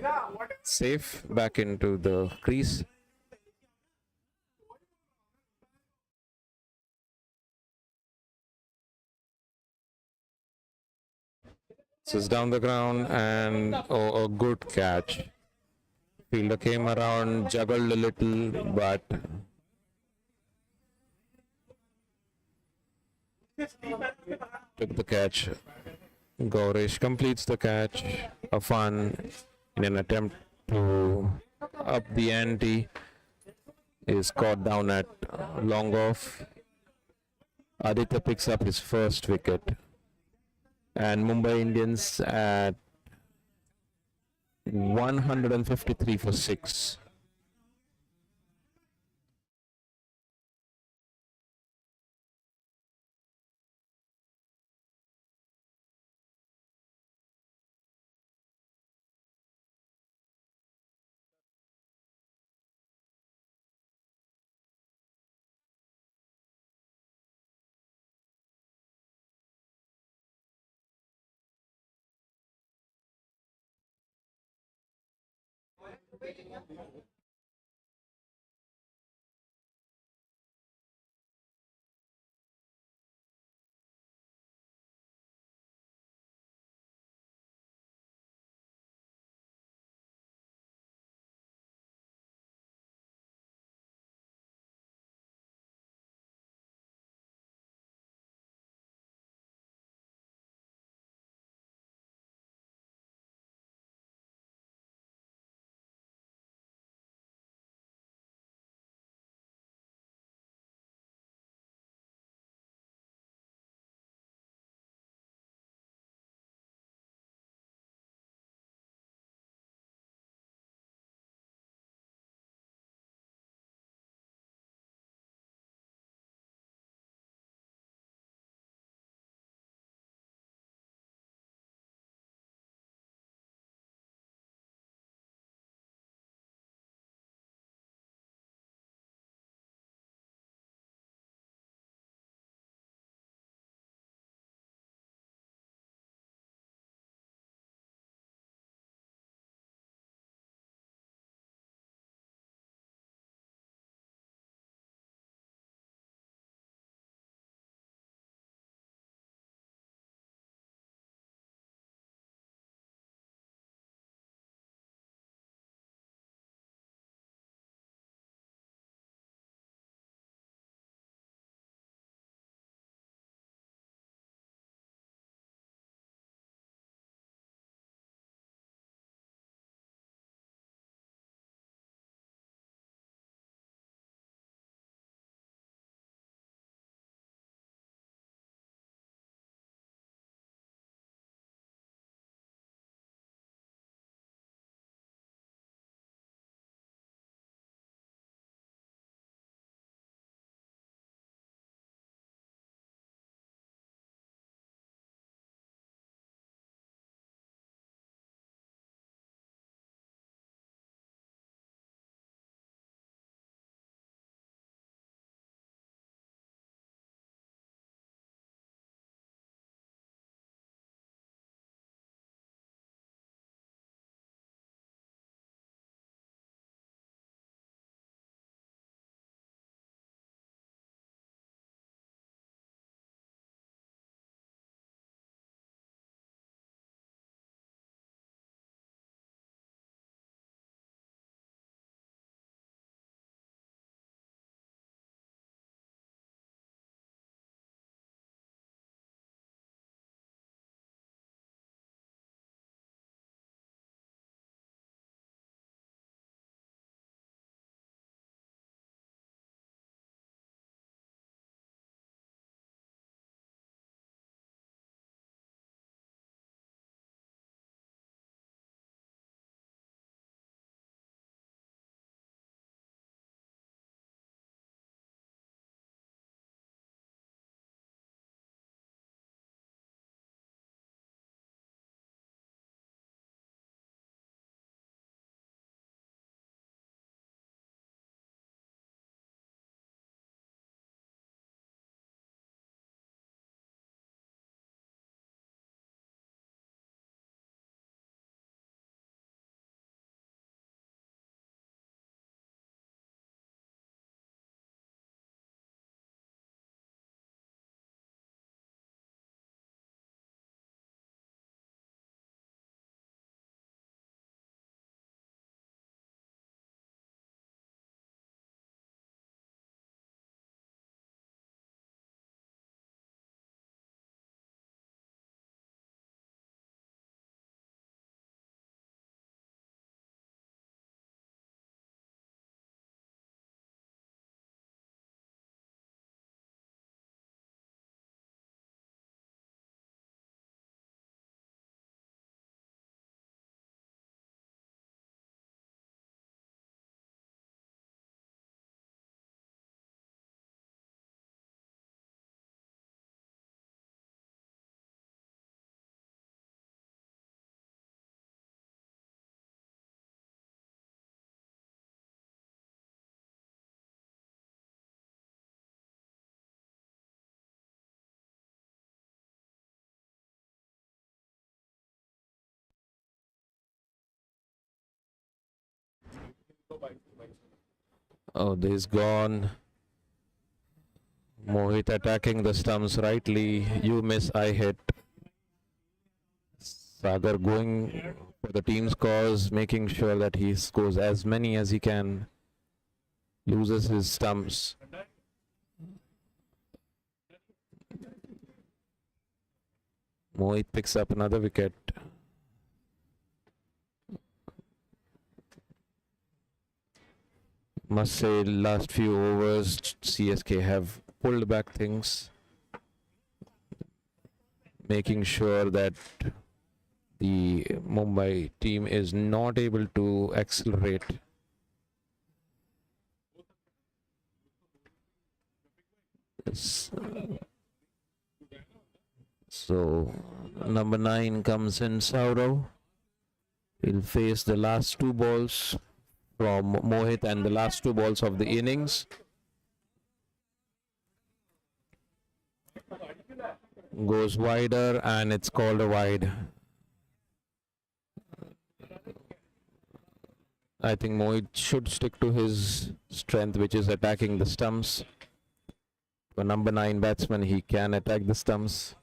safe back into the crease. This is down the ground, and a good catch. Fielder came around, juggled a little, but took the catch. Gaurish completes the catch. Afan, in an attempt to up the ante, is caught down at long off. Aditya picks up his first wicket. And Mumbai Indians at 153 for 6. Oh, this gone. Mohit attacking the stumps rightly. You miss, I hit. Sagar going for the team's cause, making sure that he scores as many as he can. Loses his stumps. Mohit picks up another wicket. Must say, last few overs, CSK have pulled back things, making sure that the Mumbai team is not able to accelerate. So, number 9 comes in, Saurav. He'll face the last 2 balls from Mohit and the last 2 balls of the innings. Goes wider and it's called a wide. I think Mohit should stick to his strength, which is attacking the stumps. For number 9 batsman, he can attack the stumps.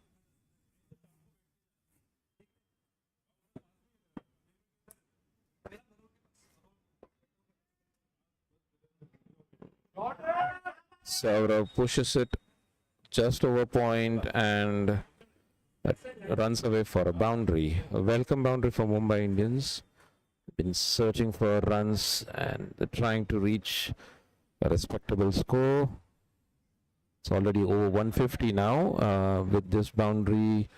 Saurav pushes it just over point and runs away for a boundary. A welcome boundary for Mumbai Indians. Been searching for runs and they're trying to reach a respectable score. It's already over 150 now. With this boundary,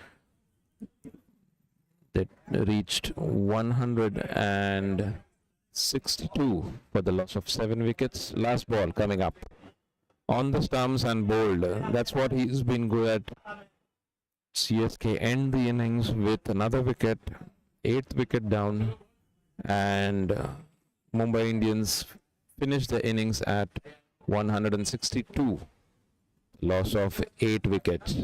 they reached 162 for the loss of 7 wickets. Last ball coming up on the stumps and bowled. That's what he's been good at. CSK end the innings with another wicket, 8th wicket down, and Mumbai Indians finish the innings at 162, loss of 8 wickets.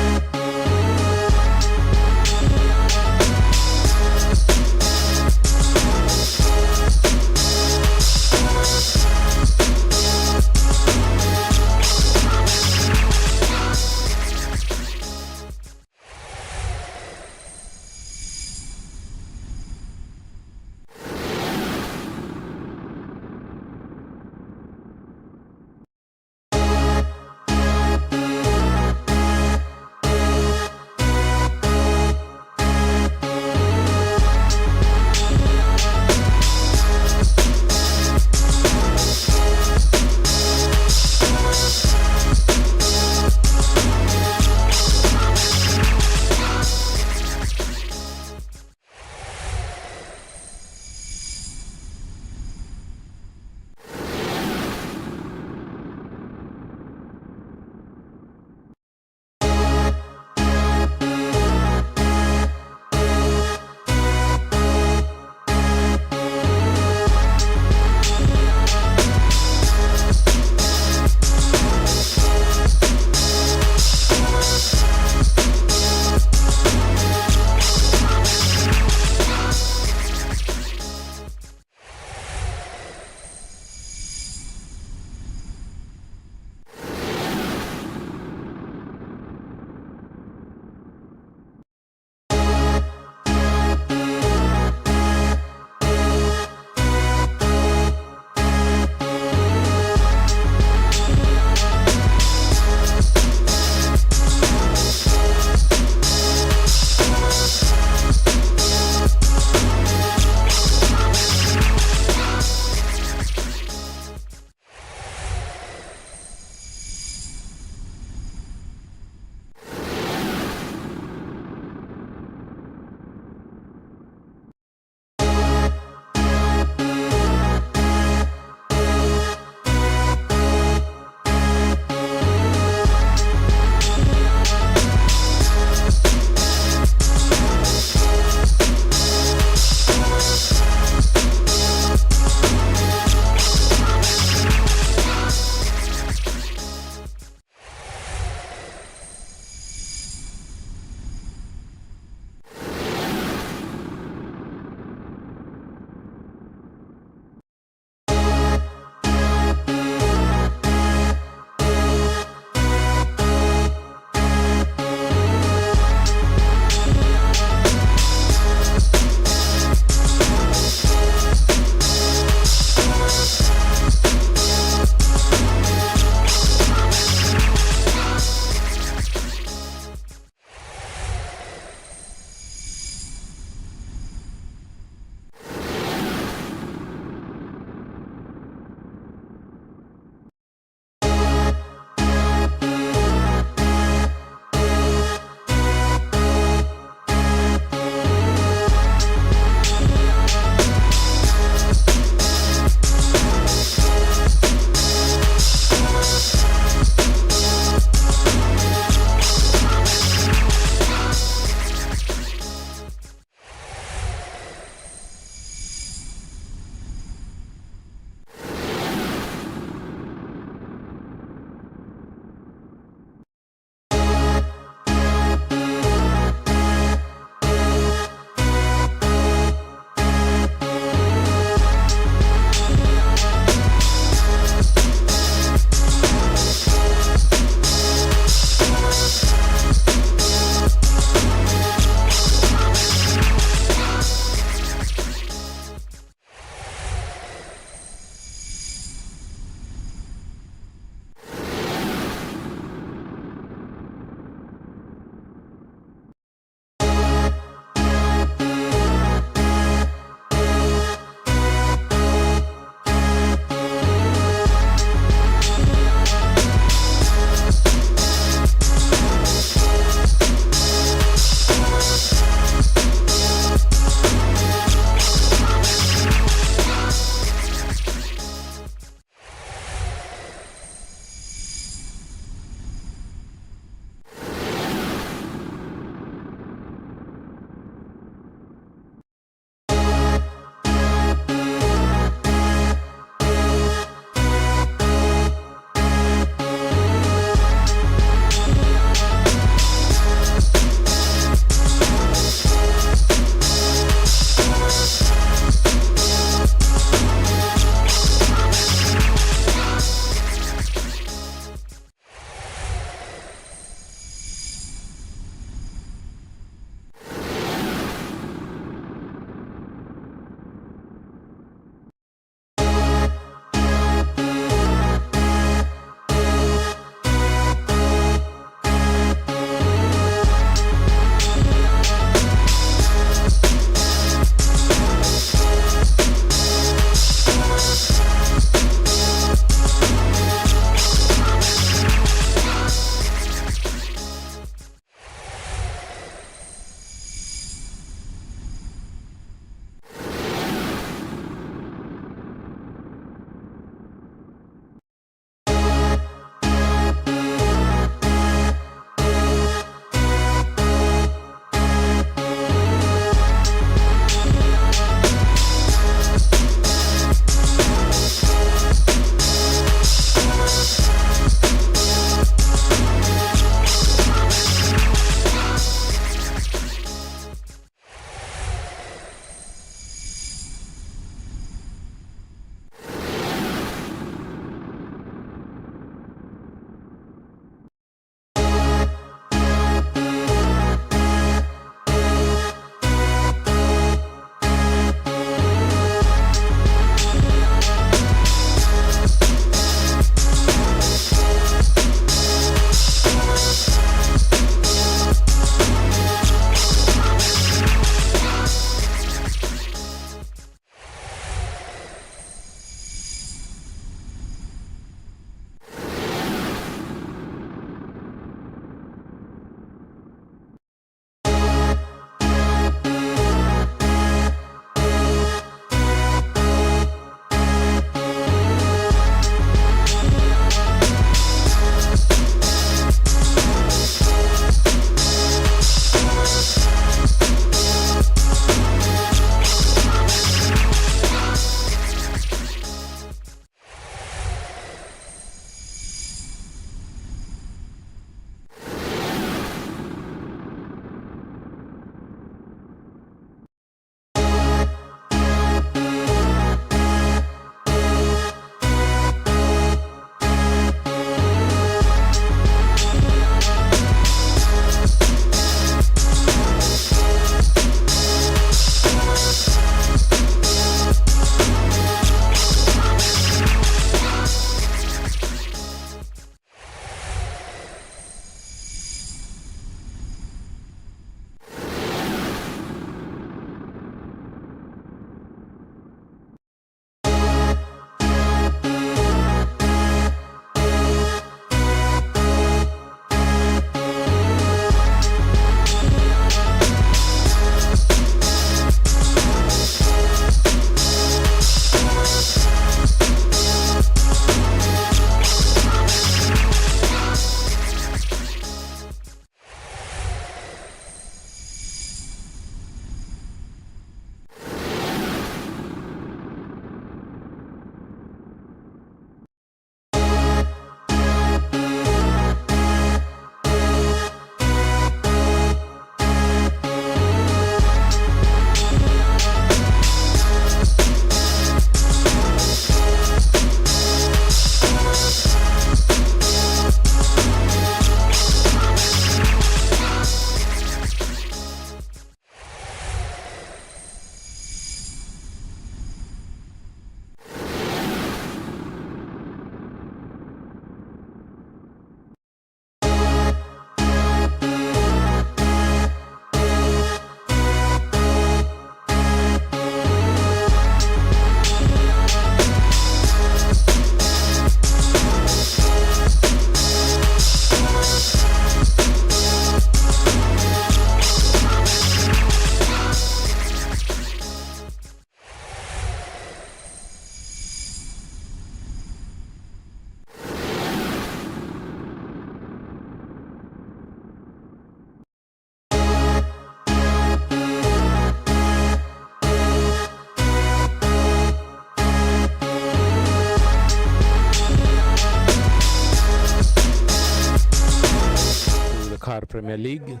Khar Premier League.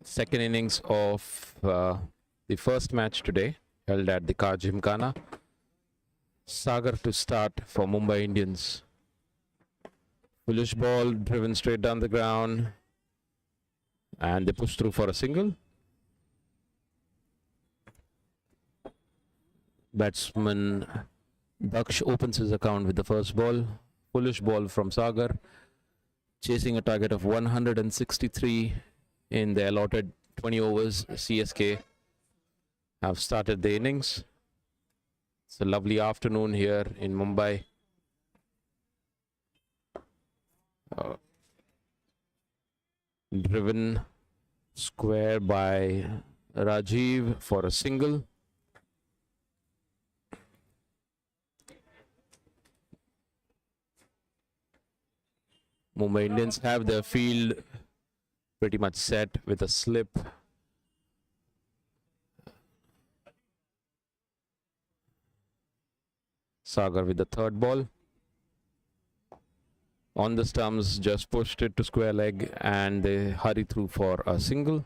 Second innings of the first match today, held at the Khar Gymkhana. Sagar to start for Mumbai Indians. Foolish ball driven straight down the ground, and they push through for a single. Batsman Daksh opens his account with the first ball. Foolish ball from Sagar, chasing a target of 163 in the allotted 20 overs. CSK have started the innings. It's a lovely afternoon here in Mumbai. Driven square by Rajiv for a single. Mumbai Indians have their field pretty much set with a slip. Sagar with the third ball. On the stumps, just pushed it to square leg, and they hurry through for a single.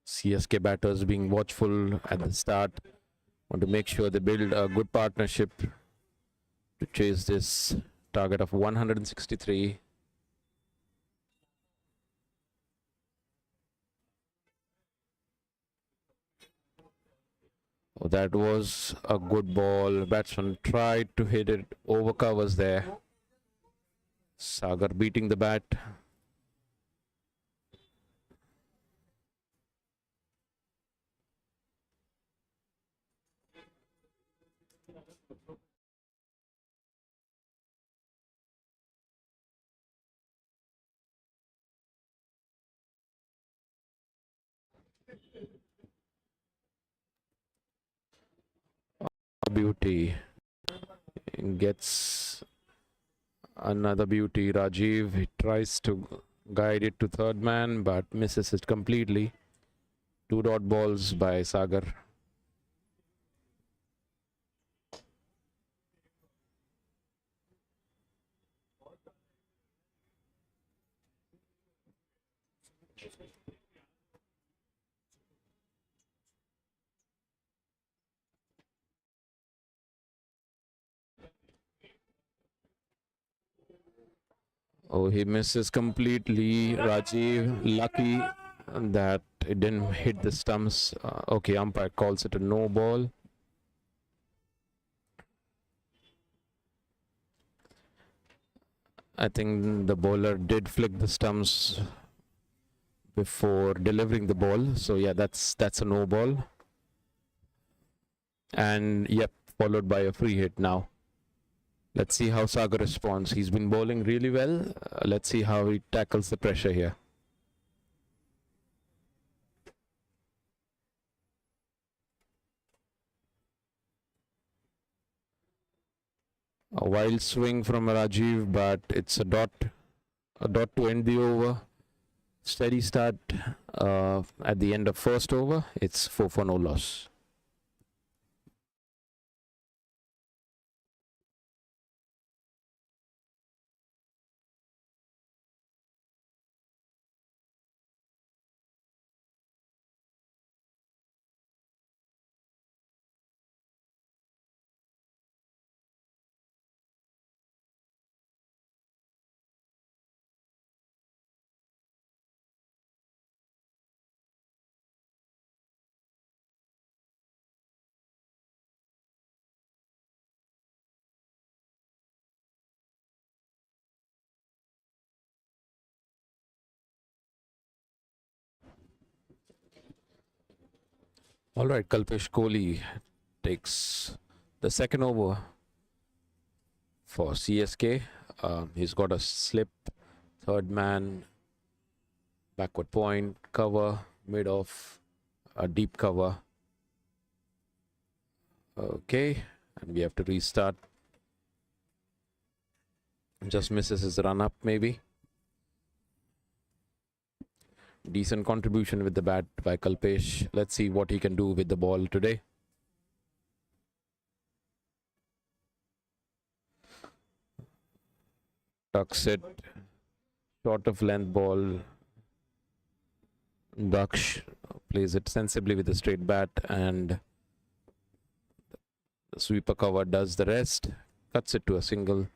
CSK batters being watchful at the start. Want to make sure they build a good partnership to chase this target of 163. Oh, that was a good ball. Batsman tried to hit it over covers there. Sagar beating the bat. Beauty gets another beauty. Rajiv, he tries to guide it to third man but misses it completely. 2 dot balls by Sagar. Oh, he misses completely. Rajiv, lucky that it didn't hit the stumps. Okay, umpire calls it a no ball. I think the bowler did flick the stumps before delivering the ball. So yeah, that's a no ball. And yep, followed by a free hit now. Let's see how Sagar responds. He's been bowling really well. Let's see how he tackles the pressure here. A wild swing from Rajiv, but it's a dot to end the over. Steady start at the end of first over. It's 4 for no loss. All right, Kalpesh Kohli takes the second over for CSK. He's got a slip, third man, backward point, cover, mid off, a deep cover. Okay, and we have to restart. Just misses his run up maybe. Decent contribution with the bat by Kalpesh. Let's see what he can do with the ball today. Tucks it. Short of length ball. Daksh plays it sensibly with a straight bat, and the sweeper cover does the rest. Cuts it to a single.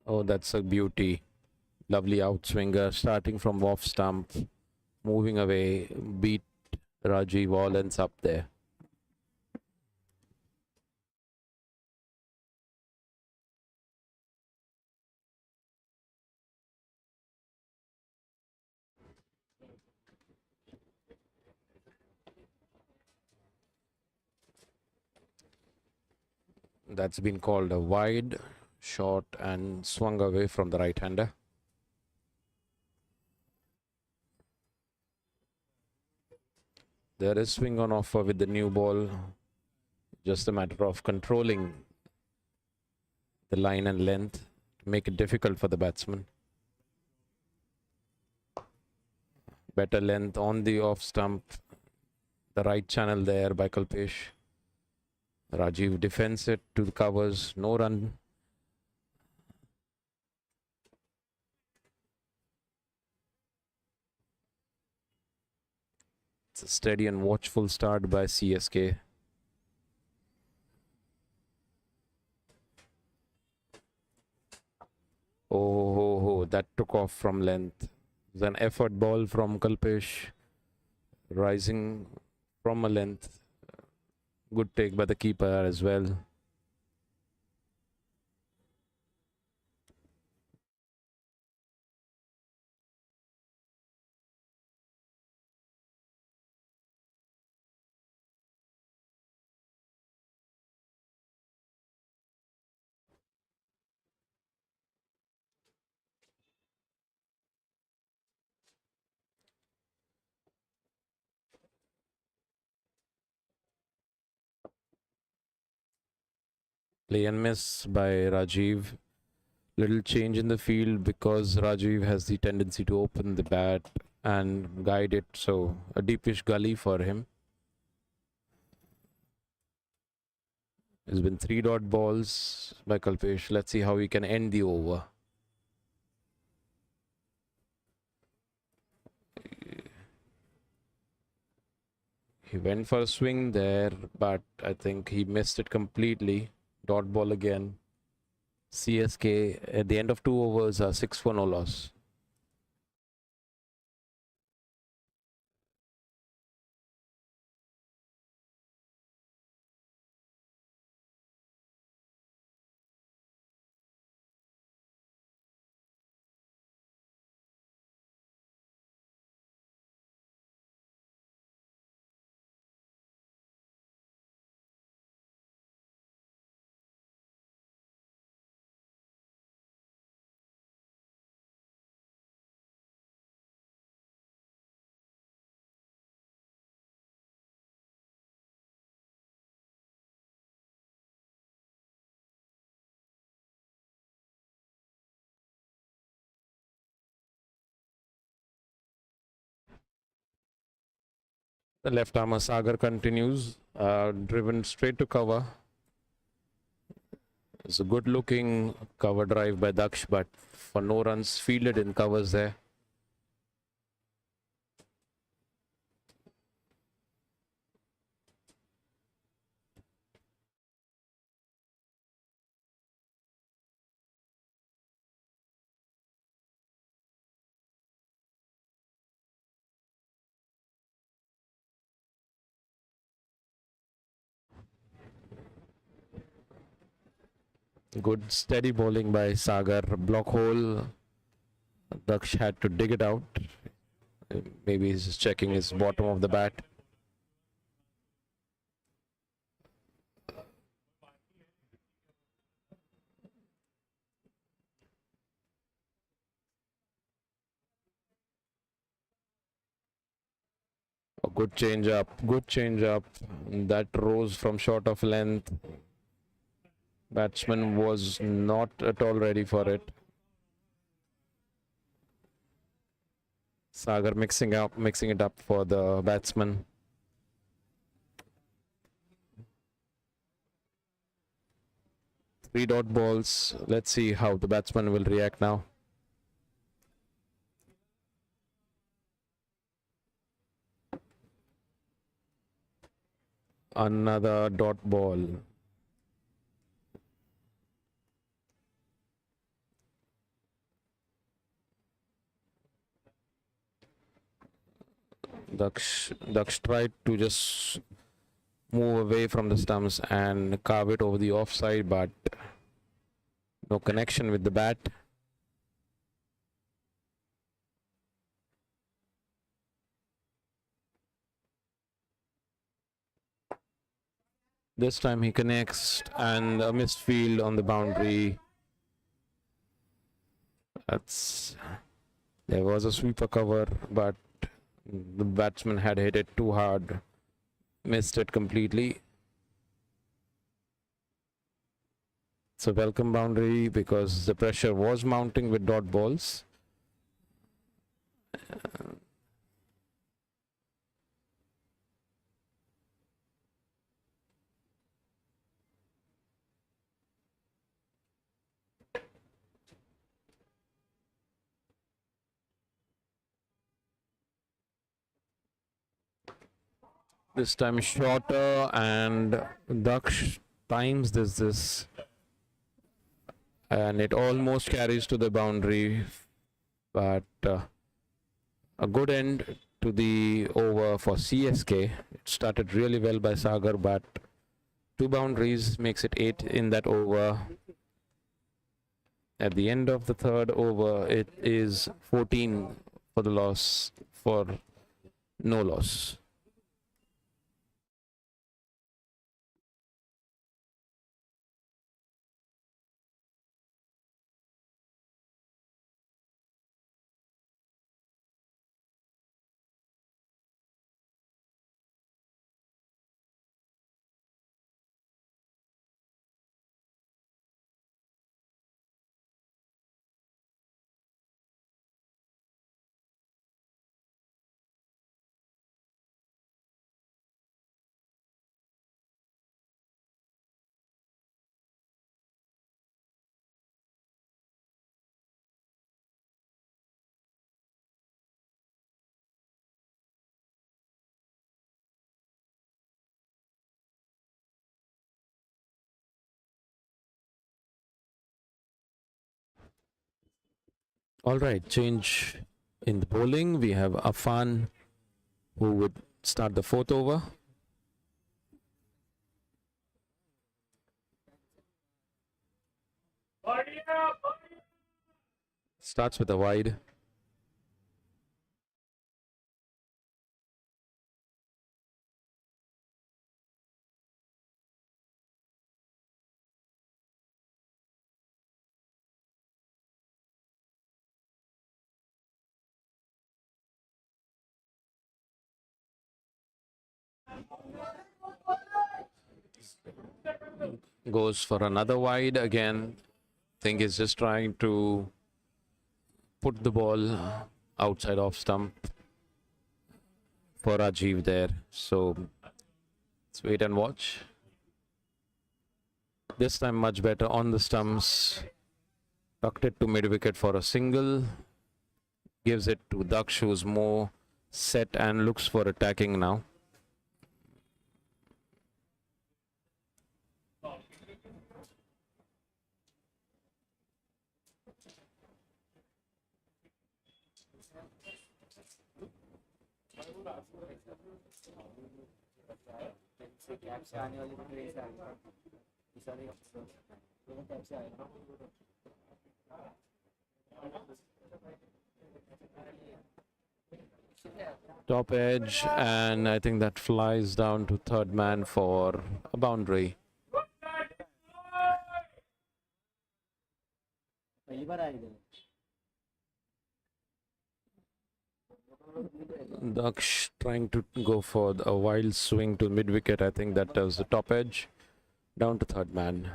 Oh, that's a beauty. Lovely outswinger, starting from off stump, moving away, beat Rajiv, all ends up there. That's been called a wide shot and swung away from the right-hander. There is swing on offer with the new ball. Just a matter of controlling the line and length to make it difficult for the batsman. Better length on the off stump. The right channel there by Kalpesh. Rajiv defends it to the covers. No run. It's a steady and watchful start by CSK. Oh, that took off from length. It was an effort ball from Kalpesh. Rising from a length. Good take by the keeper as well. Play and miss by Rajiv. Little change in the field because Rajiv has the tendency to open the bat and guide it. So a deepish gully for him. There's been 3 dot balls by Kalpesh. Let's see how he can end the over. He went for a swing there, but I think he missed it completely. Dot ball again. CSK at the end of 2 overs are 6 for no loss. The left armer Sagar continues, driven straight to cover. It's a good looking cover drive by Daksh, but for no runs, fielded in covers there. Good steady bowling by Sagar. Block hole. Daksh had to dig it out. Maybe he's just checking his bottom of the bat. A good change up. Good change up. That rose from short of length. Batsman was not at all ready for it. Sagar mixing it up for the batsman. Three dot balls. Let's see how the batsman will react now. Another dot ball. Daksh tried to just move away from the stumps and carve it over the offside, but no connection with the bat. This time he connects and a missed field on the boundary. There was a sweeper cover, but the batsman had hit it too hard, missed it completely. It's a welcome boundary because the pressure was mounting with dot balls. This time shorter, and Daksh times this and it almost carries to the boundary, but a good end to the over for CSK. It started really well by Sagar, but 2 boundaries makes it 8 in that over. At the end of the third over, it is 14 for the loss, for no loss. All right, change in the bowling. We have Afan, who would start the 4th over. Starts with a wide. Goes for another wide again. Think he's just trying to put the ball outside off stump for Rajiv there. So let's wait and watch. This time much better on the stumps. Tucked it to mid wicket for a single. Gives it to Daksh, who's more set and looks for attacking now. Top edge, and I think that flies down to third man for a boundary. Daksh trying to go for a wild swing to mid wicket. I think that was the top edge. Down to third man.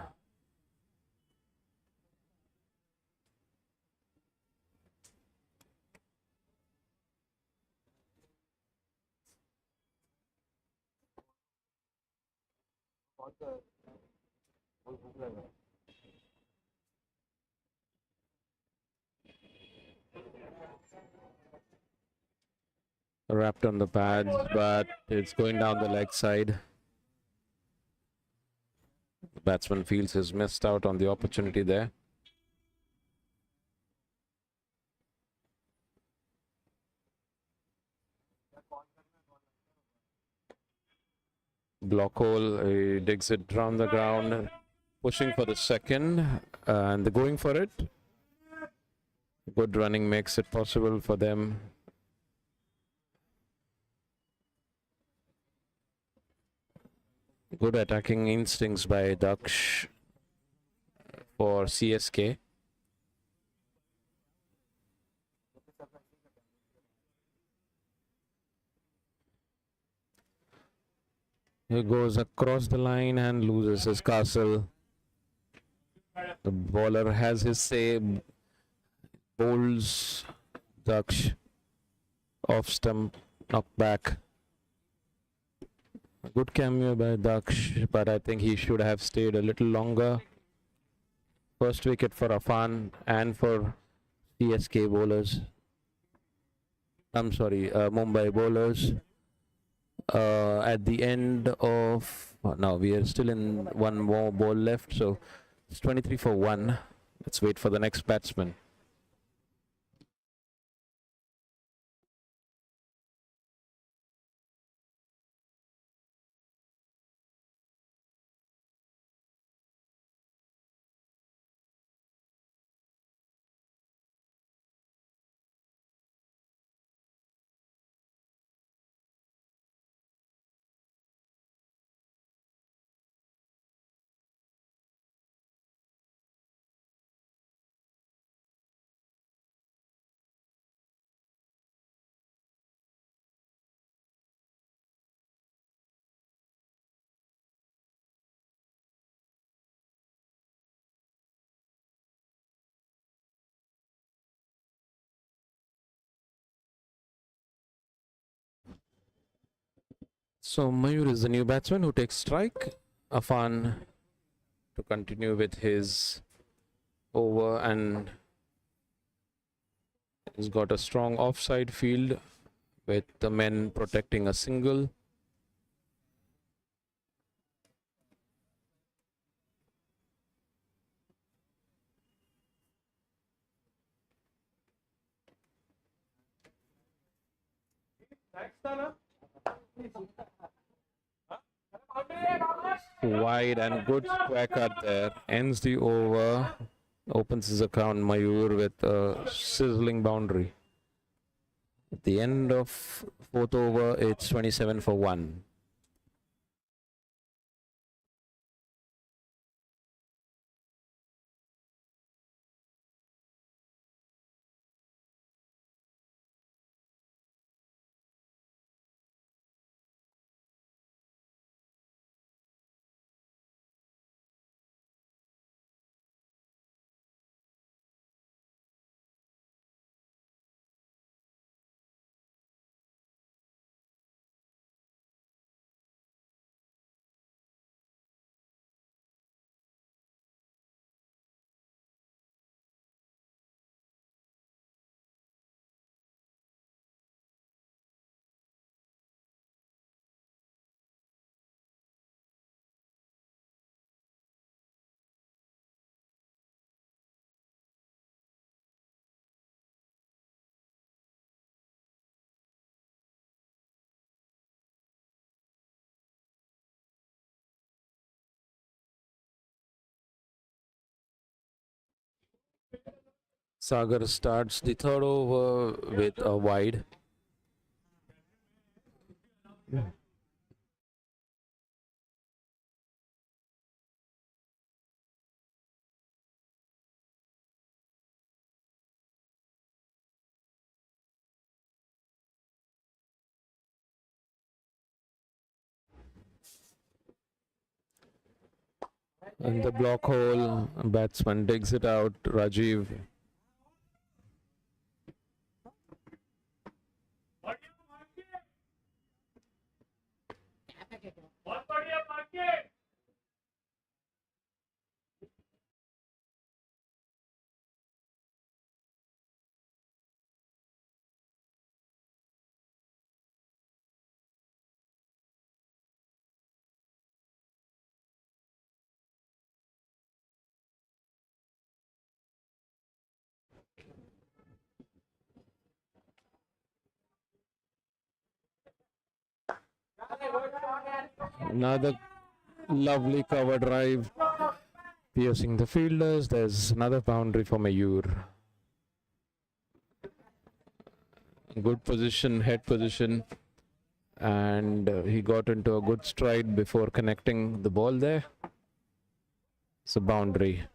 Wrapped on the pads, but it's going down the leg side. The batsman feels he's missed out on the opportunity there. Block hole, he digs it around the ground, pushing for the second, and they're going for it. Good running makes it possible for them. Good attacking instincts by Daksh for CSK. He goes across the line and loses his castle. The bowler has his say, bowls Daksh off stump, knock back. A good cameo by Daksh, but I think he should have stayed a little longer. First wicket for Afan and for CSK bowlers. I'm sorry, Mumbai bowlers. At the end of now we are still in one more ball left, so it's 23 for 1. Let's wait for the next batsman. So Mayure is the new batsman who takes strike. Afan to continue with his over, and he's got a strong offside field with the men protecting a single. Wide and good square cut there. Ends the over. Opens his account, Mayure, with a sizzling boundary. At the end of fourth over, it's 27 for 1. Sagar starts the third over with a wide. In the block hole, batsman digs it out. Rajiv. Another lovely cover drive, piercing the fielders. There's another boundary for Mayure. Good position, head position, and he got into a good stride before connecting the ball there. It's a boundary.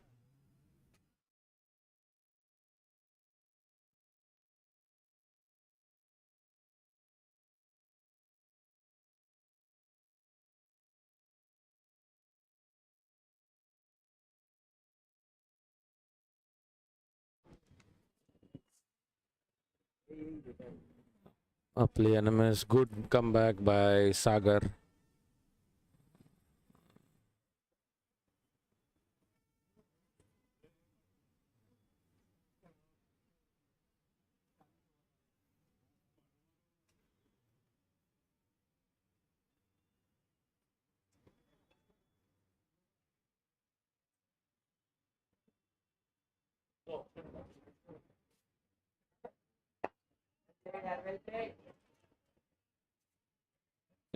A play animus, good comeback by Sagar.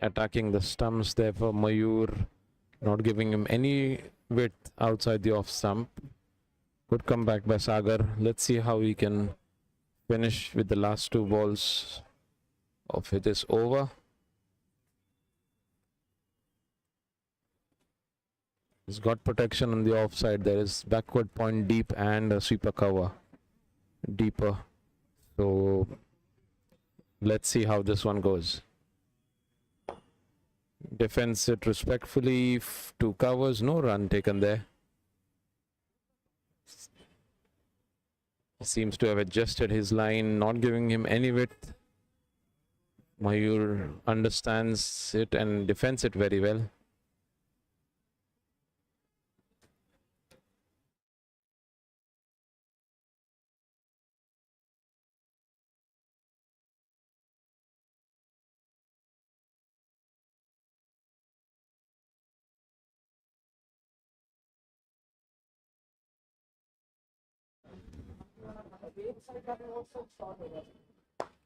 Attacking the stumps there for Mayure, not giving him any width outside the off stump. Good comeback by Sagar. Let's see how he can finish with the last two balls of this over. He's got protection on the offside. There is backward point deep and a sweeper cover deeper. So let's see how this one goes. Defends it respectfully. Two covers, no run taken there. Seems to have adjusted his line, not giving him any width. Mayure understands it and defends it very well.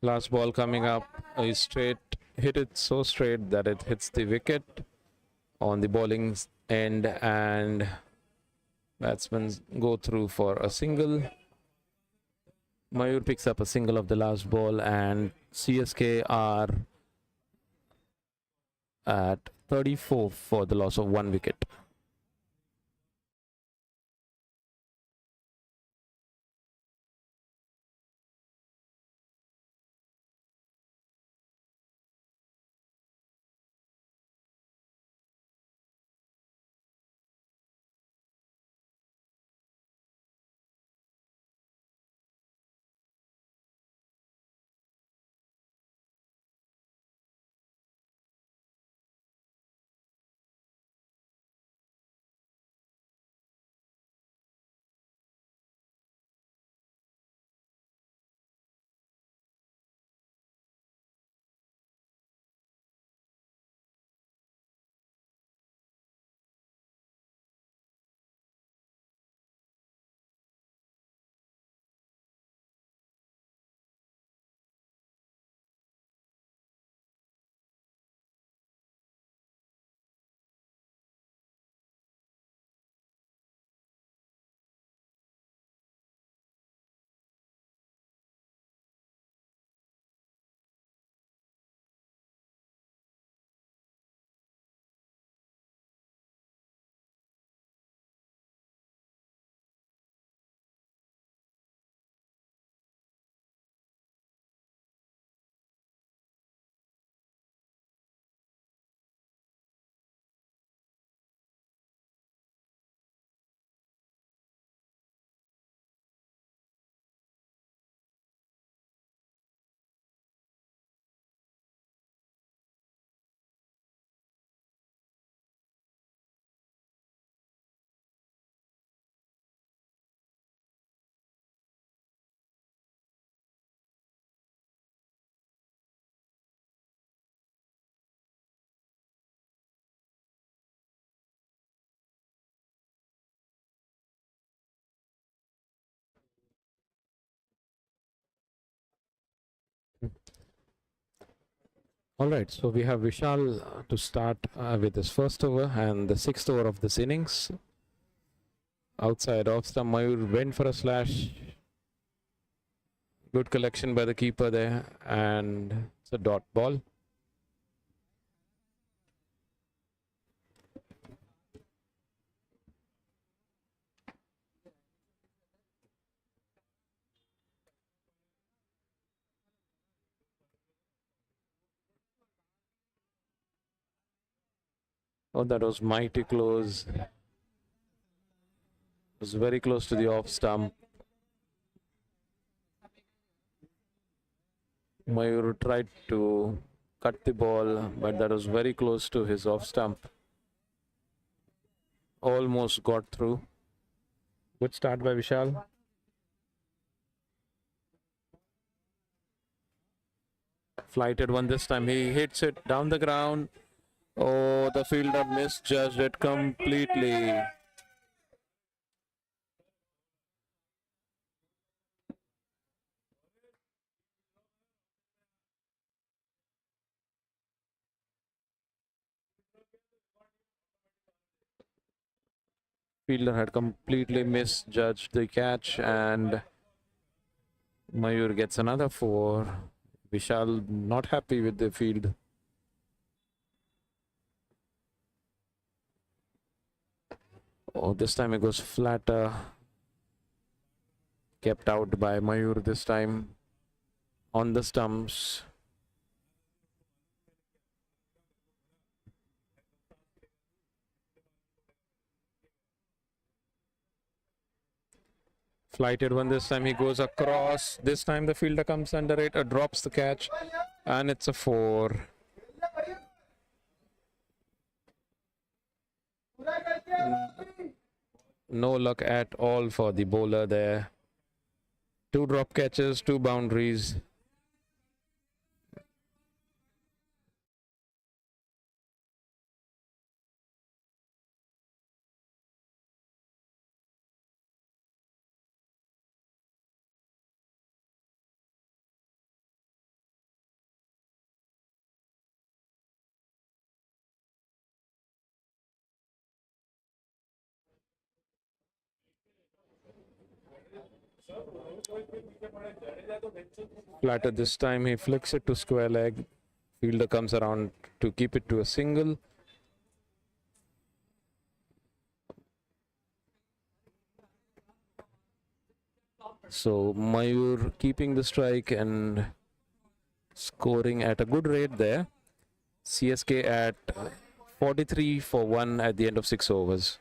Last ball coming up is straight, hit it so straight that it hits the wicket on the bowling end, and batsmen go through for a single. Mayure picks up a single of the last ball, and CSK are at 34 for the loss of 1 wicket. All right, so we have Vishal to start with his first over and the sixth over of this innings. Outside off stump, Mayure went for a slash. Good collection by the keeper there, and it's a dot ball. Oh, that was mighty close. It was very close to the off stump. Mayure tried to cut the ball, but that was very close to his off stump. Almost got through. Good start by Vishal. Flighted one this time. He hits it down the ground. Oh, the fielder misjudged it completely. Fielder had completely misjudged the catch, and Mayure gets another 4. Vishal not happy with the field. Oh, this time it goes flatter. Kept out by Mayure this time on the stumps. Flighted one this time. He goes across. This time the fielder comes under it, drops the catch, and it's a 4. No luck at all for the bowler there. 2 drop catches, 2 boundaries. Flatter this time, he flicks it to square leg. Fielder comes around to keep it to a single. So Mayure keeping the strike and scoring at a good rate there. CSK at 43 for 1 at the end of 6 overs.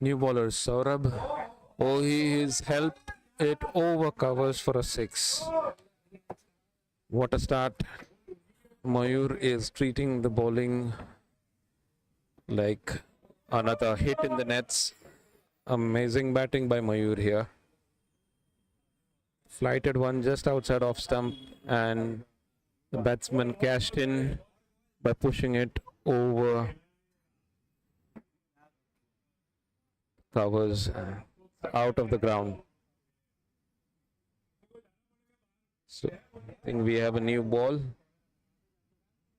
New bowler Saurabh. Oh, he has helped it over covers for a 6. What a start. Mayure is treating the bowling like another hit in the nets. Amazing batting by Mayure here. Flighted one just outside off stump, and the batsman cashed in by pushing it over covers out of the ground. So I think we have a new ball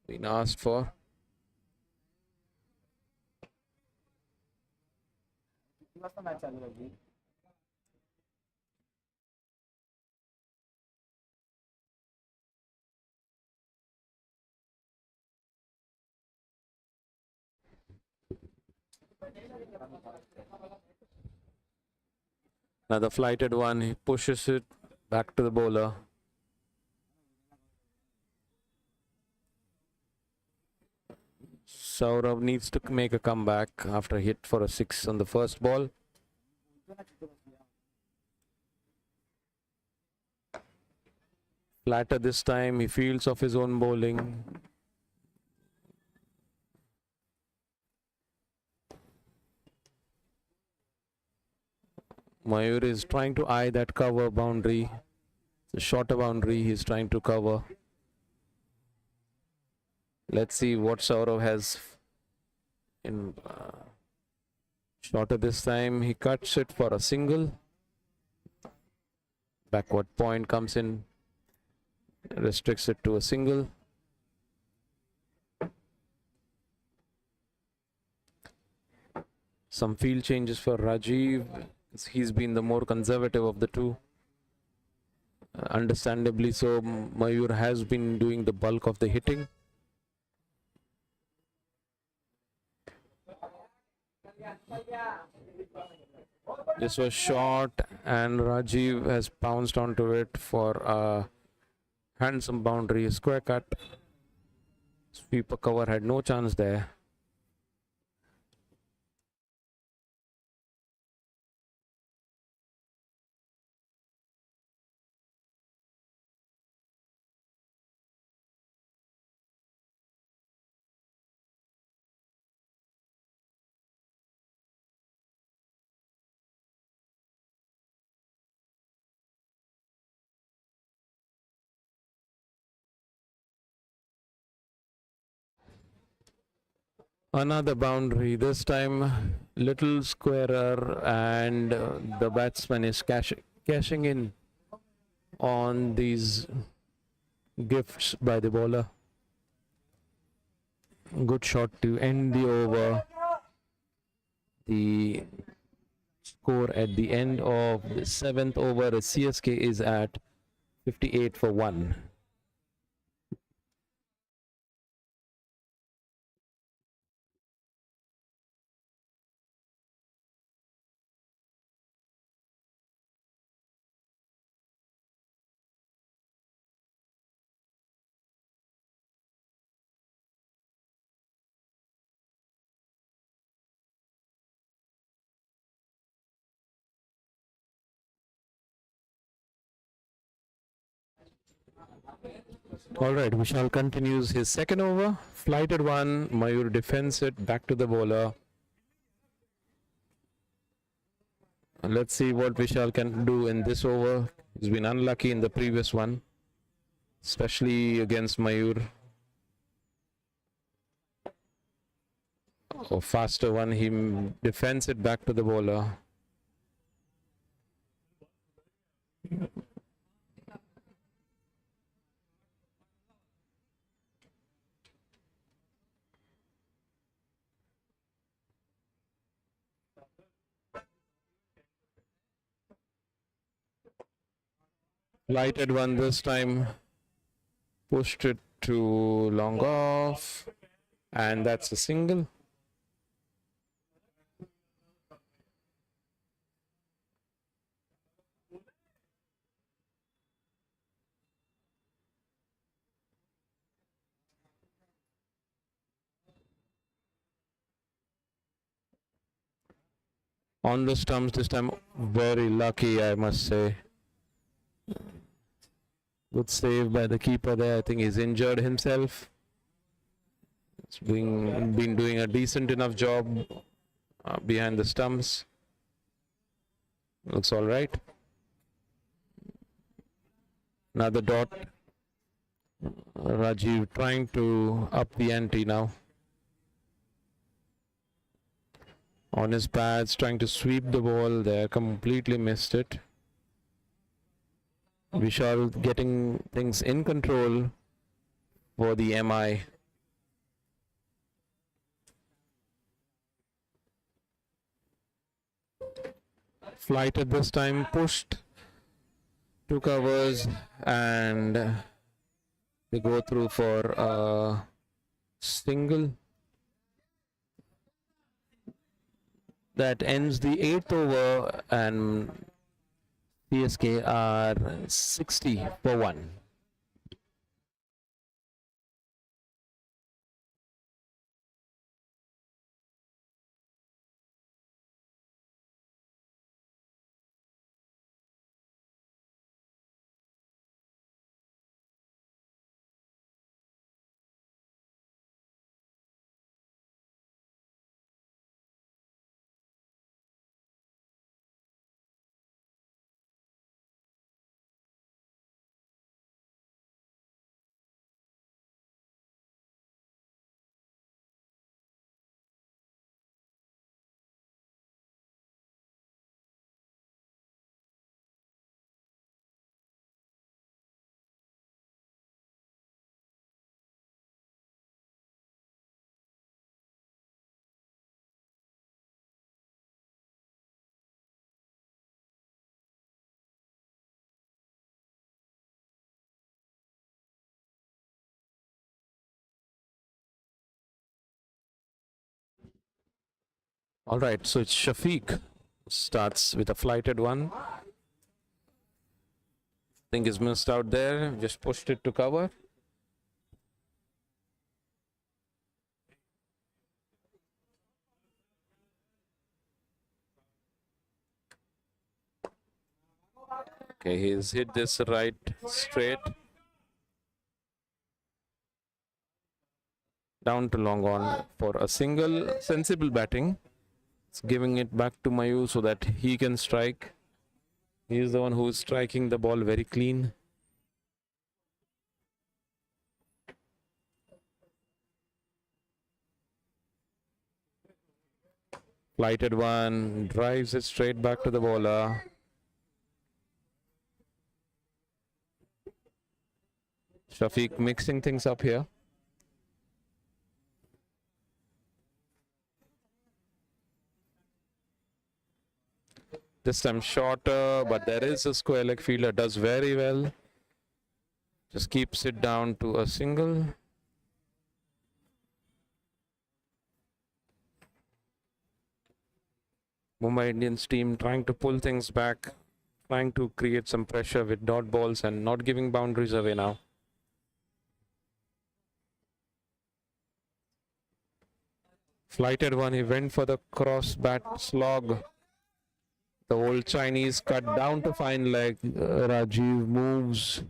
been asked for. Another flighted one, he pushes it back to the bowler. Saurabh needs to make a comeback after a hit for a 6 on the first ball. Flatter this time, he fields off his own bowling. Mayure is trying to eye that cover boundary. It's a shorter boundary he's trying to cover. Let's see what Saurav has in shorter this time. He cuts it for a single. Backward point comes in, restricts it to a single. Some field changes for Rajiv. He's been the more conservative of the two. Understandably so, Mayure has been doing the bulk of the hitting. This was short and Rajiv has pounced onto it for a handsome boundary, square cut. Sweeper cover had no chance there. Another boundary, this time little squarer, and the batsman is cashing in on these gifts by the bowler. Good shot to end the over. The score at the end of the 7th over, CSK is at 58 for 1. Alright, Vishal continues his second over. Flighted one, Mayur defends it, back to the bowler. Let's see what Vishal can do in this over. He's been unlucky in the previous one, especially against Mayur. A faster one, he defends it back to the bowler. Lighted one this time, pushed it to long off, and that's a single. On the stumps this time, very lucky, I must say. Good save by the keeper there. I think he's injured himself. It's been doing a decent enough job behind the stumps. Looks all right. Another dot. Rajiv trying to up the ante now. On his pads, trying to sweep the ball there, completely missed it. Vishal getting things in control for the MI. Flighted this time, pushed 2 covers, and they go through for a single. That ends the 8th over, and CSK are 60 for 1. All right, so it's Shafiq. Starts with a flighted one. Think is missed out there. Just pushed it to cover. Okay, he's hit this right straight. Down to long on for a single. Sensible batting. It's giving it back to Mayure so that he can strike. He's the one who's striking the ball very clean. Flighted one, drives it straight back to the bowler. Shafiq mixing things up here. This time shorter, but there is a square leg fielder, does very well. Just keeps it down to a single. Mumbai Indians team trying to pull things back, trying to create some pressure with dot balls and not giving boundaries away now. Flighted one, he went for the cross bat slog. The old Chinese cut down to fine leg. Rajiv moves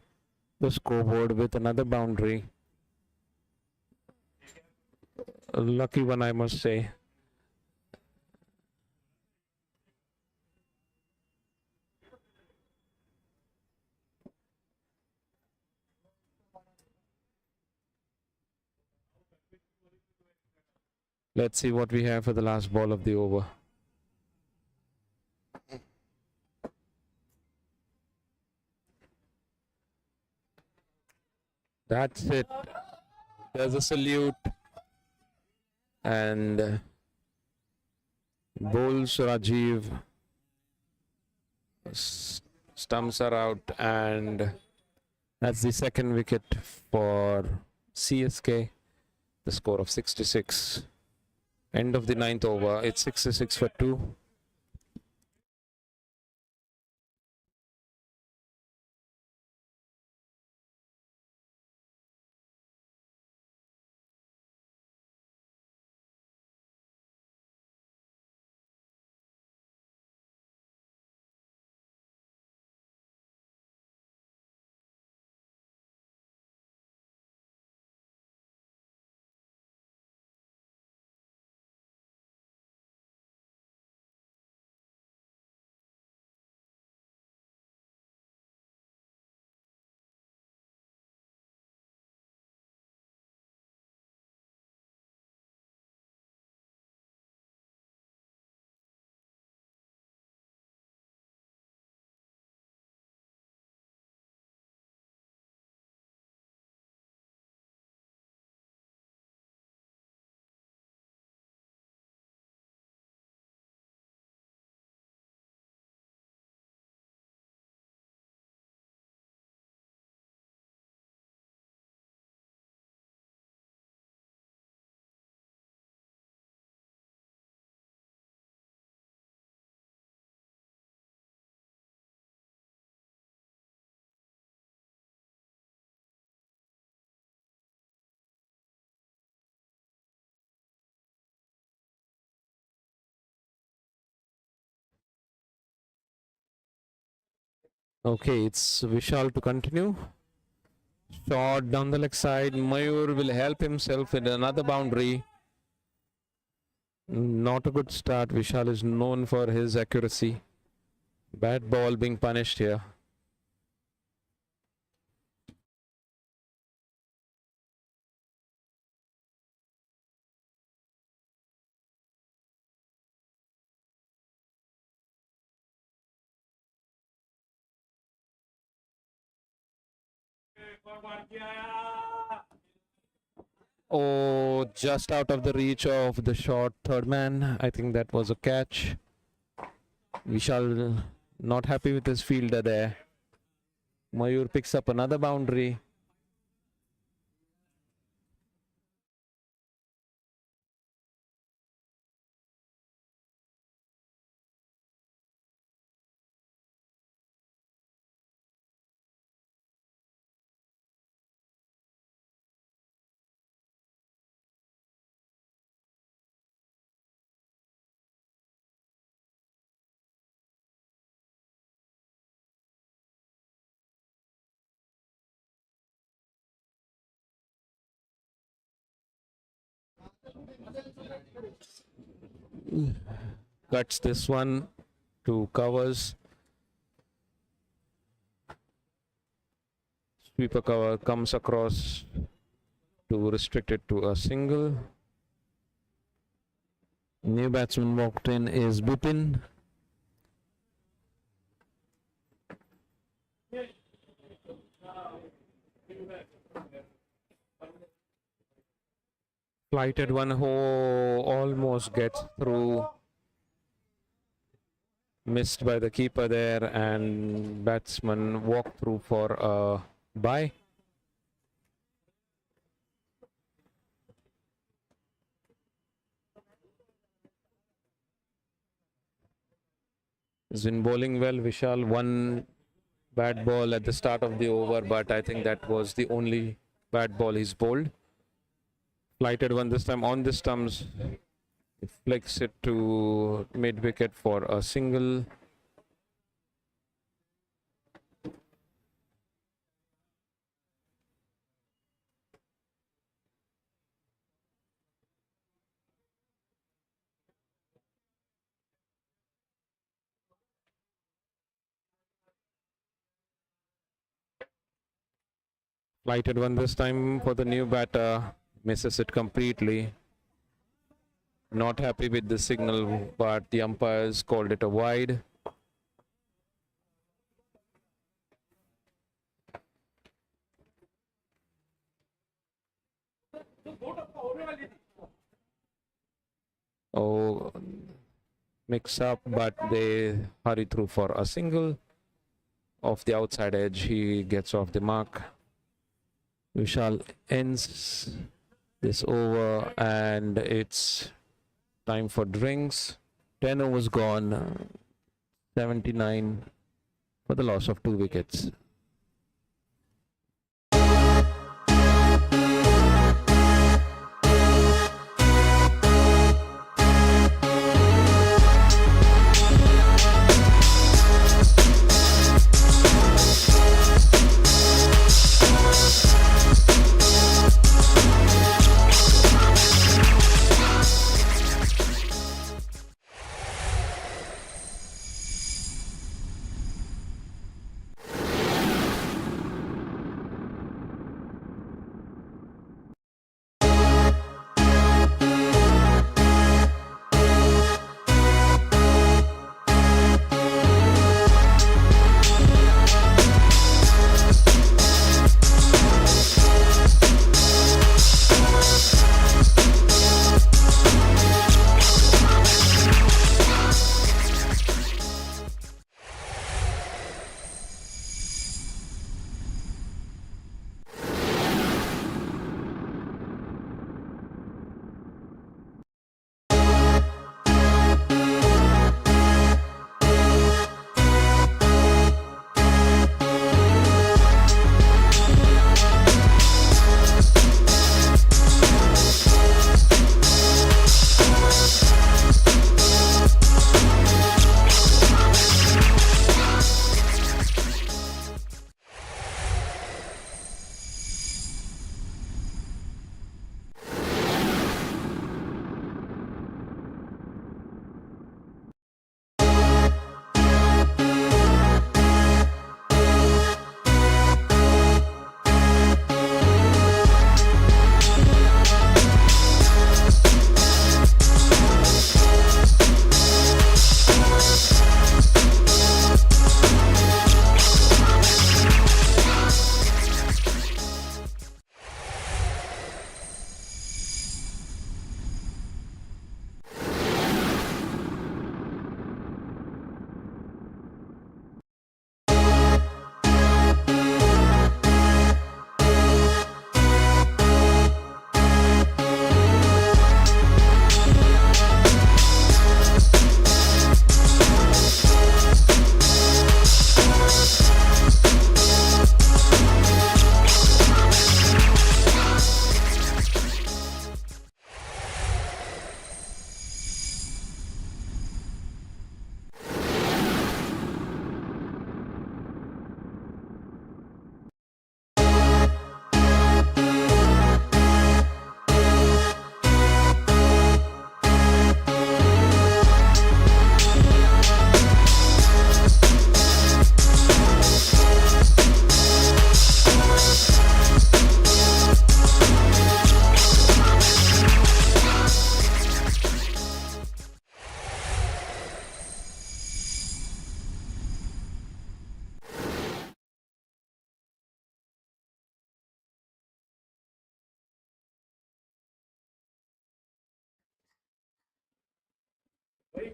the scoreboard with another boundary. A lucky one, I must say. Let's see what we have for the last ball of the over. That's it. There's a salute. And bowls Rajiv. Stumps are out, and that's the second wicket for CSK. The score of 66. End of the 9th over. It's 66 for 2. Okay, it's Vishal to continue. Shot down the leg side. Mayure will help himself with another boundary. Not a good start. Vishal is known for his accuracy. Bad ball being punished here. Oh, just out of the reach of the short third man. I think that was a catch. Vishal not happy with his fielder there. Mayure picks up another boundary. Cuts this one to covers. Sweeper cover comes across to restrict it to a single. New batsman walked in is Bipin. Flighted one who almost gets through. Missed by the keeper there, and batsman walked through for a bye. He's been bowling well, Vishal. One bad ball at the start of the over, but I think that was the only bad ball he's bowled. Flighted one this time on the stumps. He flicks it to mid wicket for a single. Flighted one this time for the new batter. Misses it completely. Not happy with the signal, but the umpires called it a wide. Oh, mix up, but they hurry through for a single. Off the outside edge, he gets off the mark. Vishal ends this over, and it's time for drinks. 10 overs gone, 79 for the loss of 2 wickets.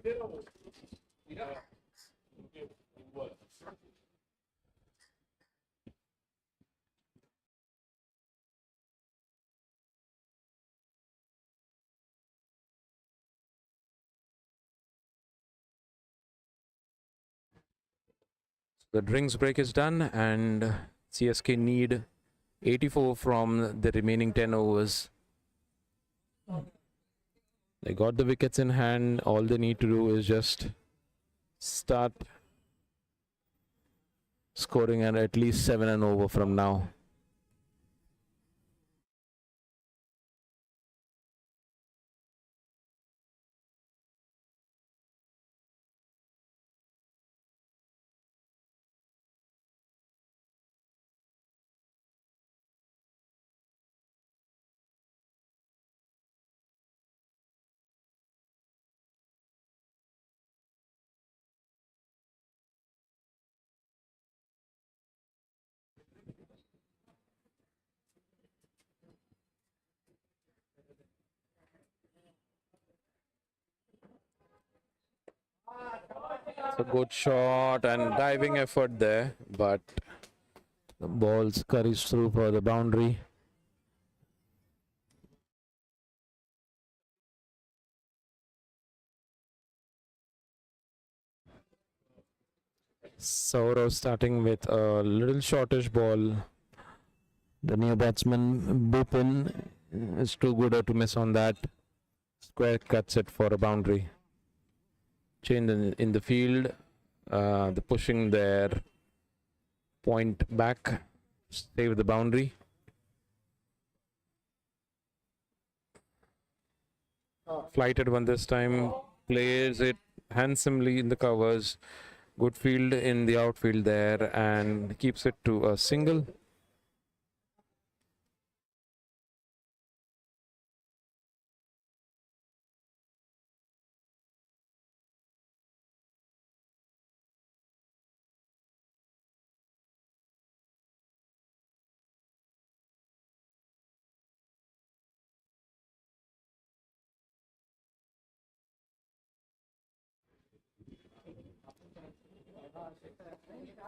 The drinks break is done, and CSK need 84 from the remaining 10 overs. They got the wickets in hand. All they need to do is just start scoring at least 7 and over from now. It's a good shot and diving effort there, but the ball scurries through for the boundary. Saurav starting with a little shortish ball. The new batsman Bupin is too good to miss on that. Square cuts it for a boundary. Change in the field. The pushing there. Point back. Save the boundary. Flighted one this time. Plays it handsomely in the covers. Good field in the outfield there and keeps it to a single.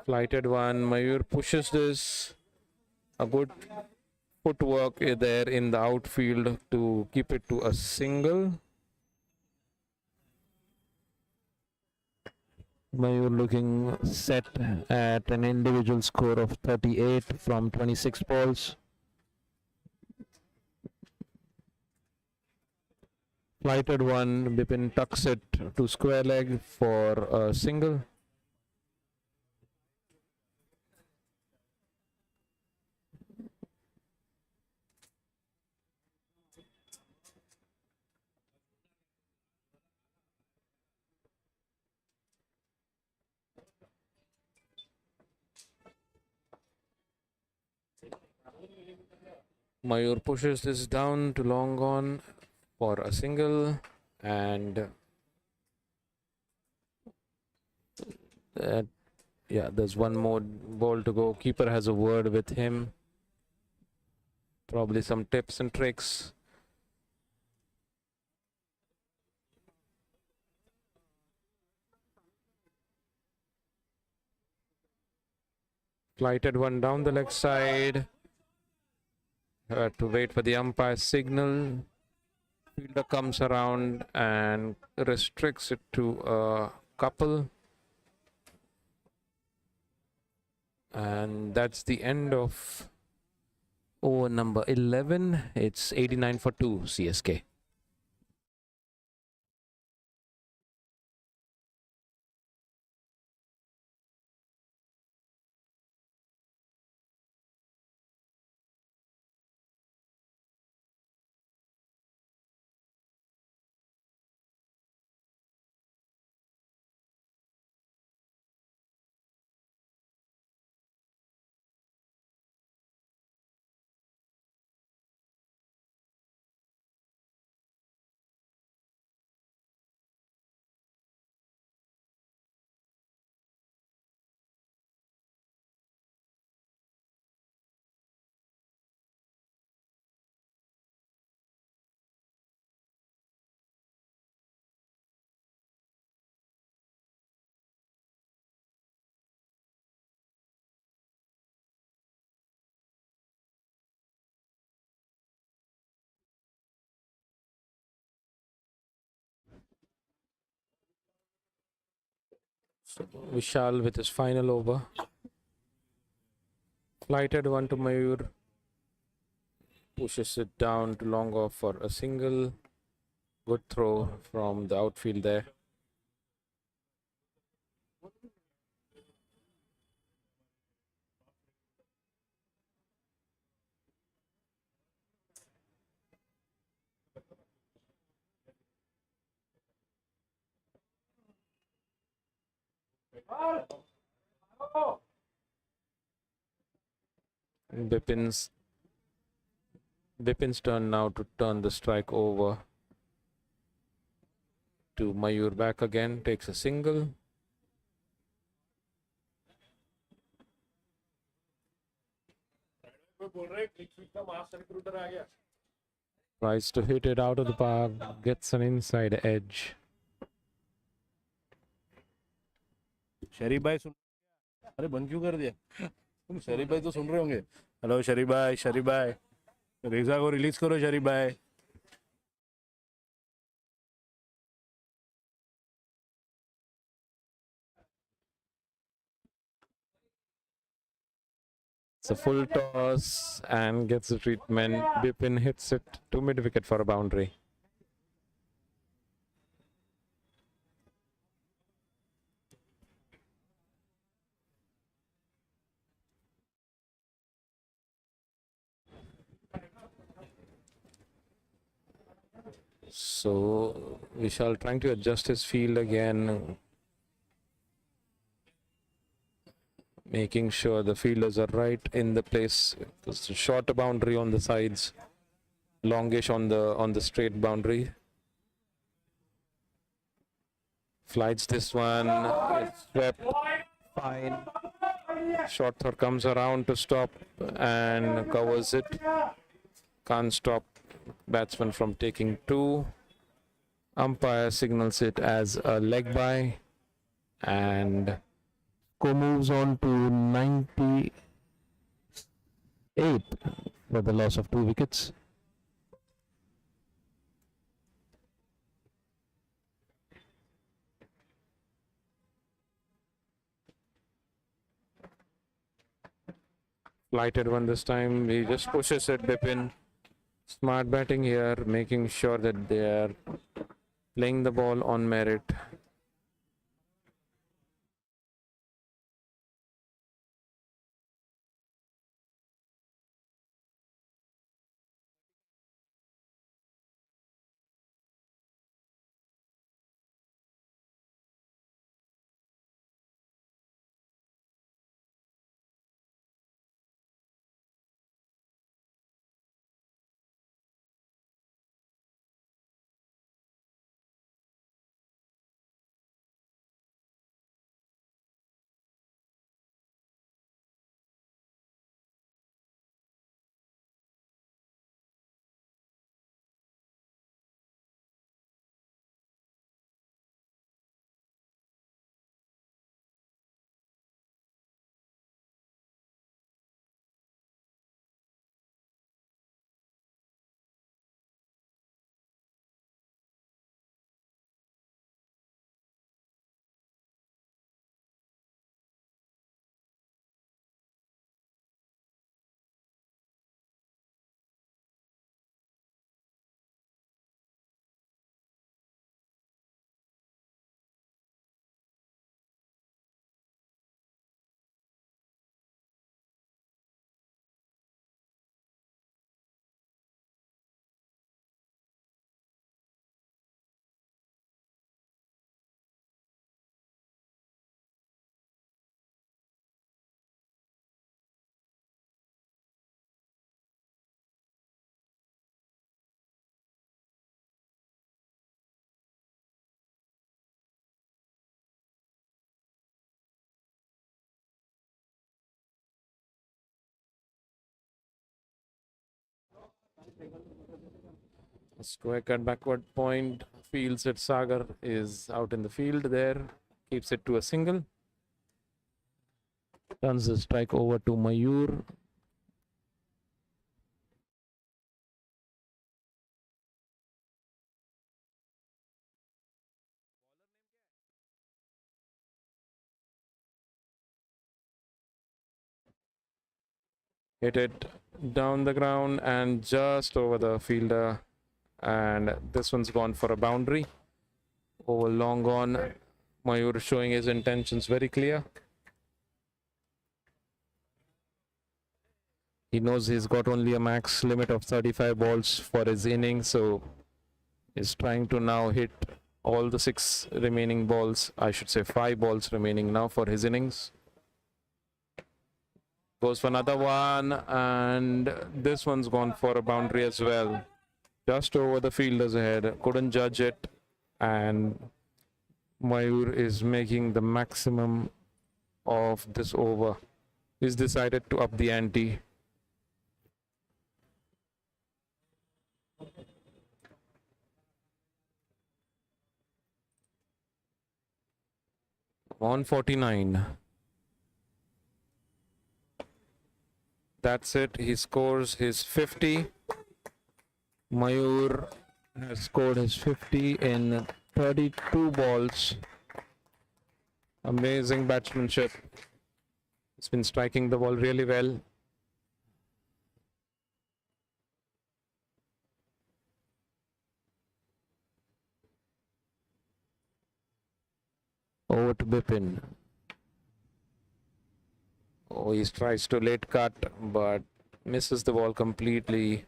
Flighted one. Mayure pushes this. A good footwork there in the outfield to keep it to a single. Mayure looking set at an individual score of 38 from 26 balls. Flighted one. Bipin tucks it to square leg for a single. Mayure pushes this down to long on for a single, and yeah, there's one more ball to go. Keeper has a word with him. Probably some tips and tricks. Flighted one down the leg side. To wait for the umpire's signal. Fielder comes around and restricts it to a couple. And that's the end of over number 11. It's 89 for 2 CSK. Vishal with his final over. Flighted one to Mayure. Pushes it down to long off for a single. Good throw from the outfield there. Bipin's turn now to turn the strike over to Mayure. Back again, takes a single. Tries to hit it out of the park, gets an inside edge. शरीफ भाई सुन, अरे बंद क्यों कर दिया? तुम शरीफ भाई तो सुन रहे होंगे. हेलो शरीफ भाई, रेजा को रिलीज करो शरीफ भाई. It's a full toss and gets the treatment. Bipin hits it to mid wicket for a boundary. So Vishal trying to adjust his field again, making sure the fielders are right in the place. It's a shorter boundary on the sides, longish on the straight boundary. Flights this one, it's swept, fine. Short throw comes around to stop and covers it. Can't stop batsman from taking two. Umpire signals it as a leg by, and score moves on to 98 for the loss of 2 wickets. Flighted one this time. He just pushes it, Bipin. Smart batting here, making sure that they are playing the ball on merit. Square cut backward point. Fields it. Sagar is out in the field there. Keeps it to a single. Turns the strike over to Mayure. Hit it down the ground and just over the fielder. And this one's gone for a boundary. Over long on. Mayure showing his intentions very clear. He knows he's got only a max limit of 35 balls for his innings, so he's trying to now hit all the 6 remaining balls. I should say 5 balls remaining now for his innings. Goes for another one, and this one's gone for a boundary as well. Just over the fielder's head. Couldn't judge it, and Mayure is making the maximum of this over. He's decided to up the ante. On 49. That's it. He scores his 50. Mayure has scored his 50 in 32 balls. Amazing batsmanship. He's been striking the ball really well. Over to Bipin. Oh, he tries to late cut, but misses the ball completely.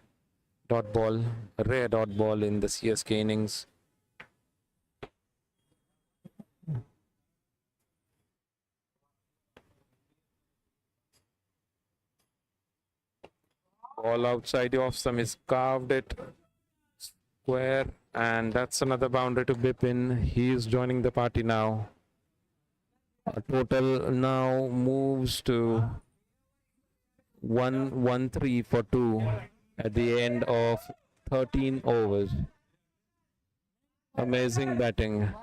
Dot ball, a rare dot ball in the CSK innings. Ball outside the off stump, he's carved it square, and that's another boundary to Bipin. He is joining the party now. A total now moves to 1-1-3 for 2 at the end of 13 overs. Amazing batting.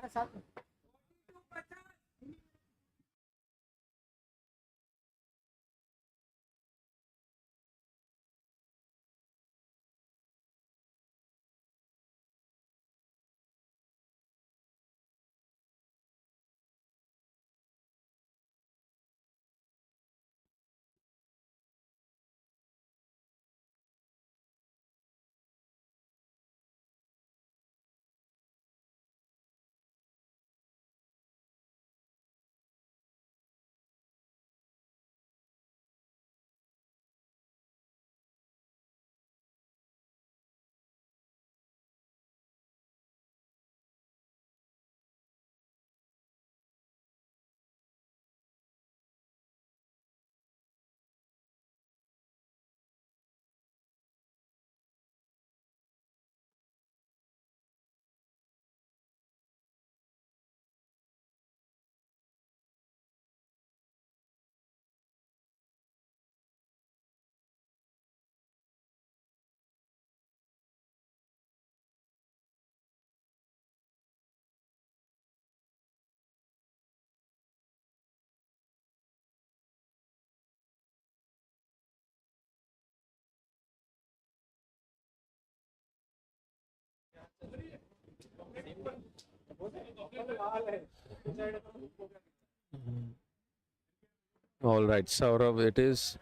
All right, Saurav it is,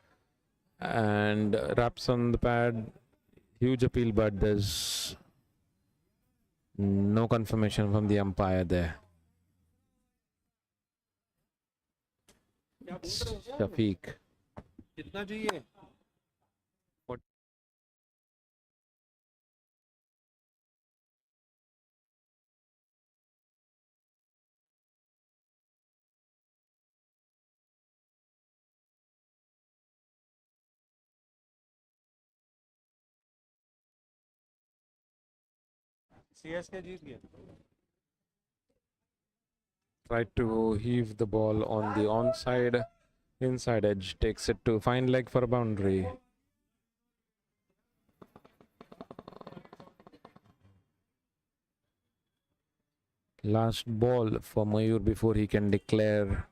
and wraps on the pad. Huge appeal, but there's no confirmation from the umpire there. Shafiq. कितना चाहिए? CSK जीत गया. Tried to heave the ball on the onside. Inside edge, takes it to fine leg for a boundary. Last ball for Mayure before he can declare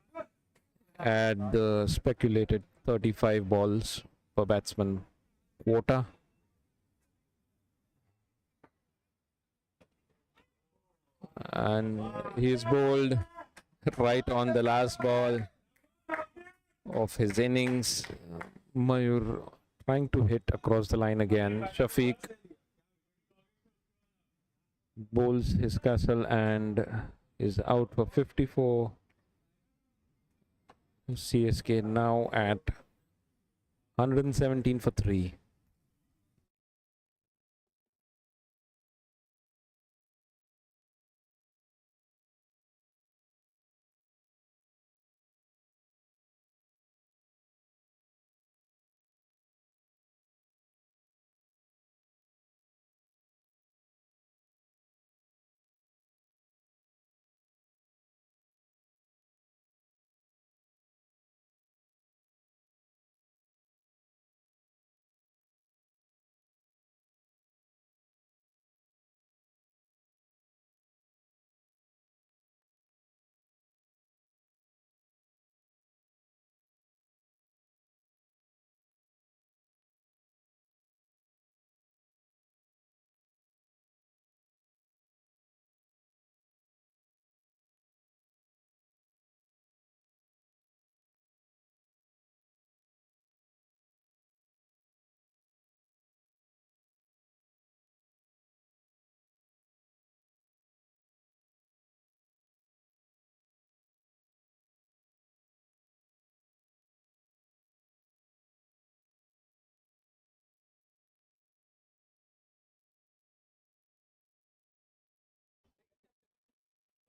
at the speculated 35 balls per batsman quota. And he is bowled right on the last ball of his innings. Mayure trying to hit across the line again. Shafiq bowls his castle and is out for 54. CSK now at 117 for 3.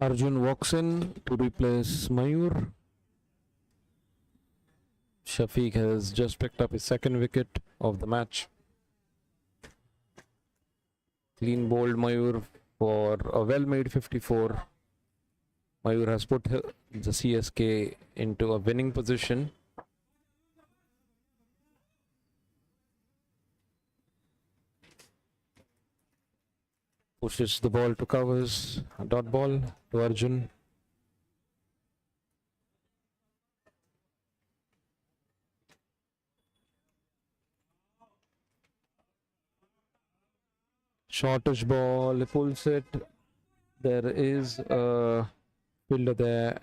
Arjun walks in to replace Mayure. Shafiq has just picked up his second wicket of the match. Clean bowled Mayure for a well-made 54. Mayure has put the CSK into a winning position. Pushes the ball to covers. A dot ball to Arjun. Shortish ball, he pulls it. There is a fielder there.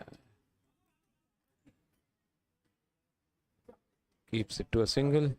Keeps it to a single.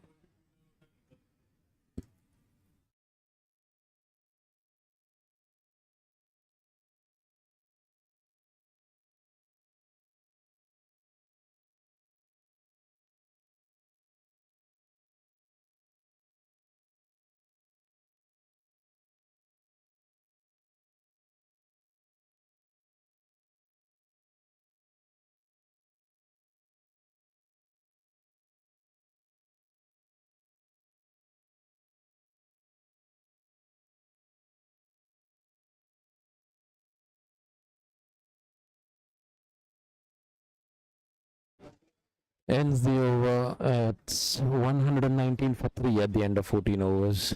Ends the over at 119 for 3 at the end of 14 overs.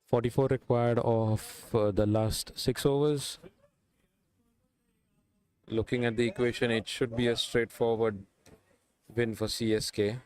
.44 required of the last 6 overs. Looking at the equation, it should be a straightforward win for CSK.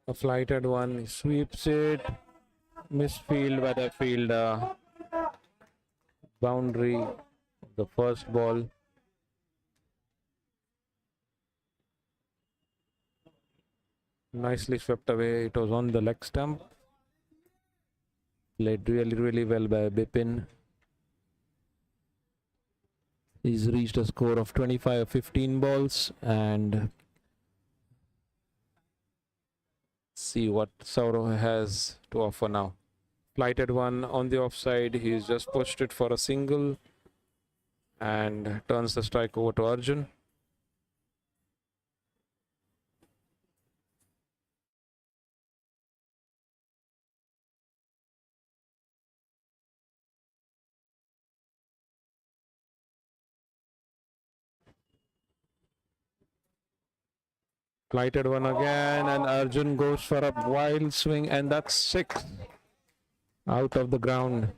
A flighted one, he sweeps it. Misfield by the fielder. Boundary, the first ball. Nicely swept away. It was on the leg stump. Played really well by Bipin. He's reached a score of 25-15 balls, and see what Saurav has to offer now. Flighted one on the offside. He's just pushed it for a single and turns the strike over to Arjun. Flighted one again, and Arjun goes for a wild swing, and that's 6 out of the ground.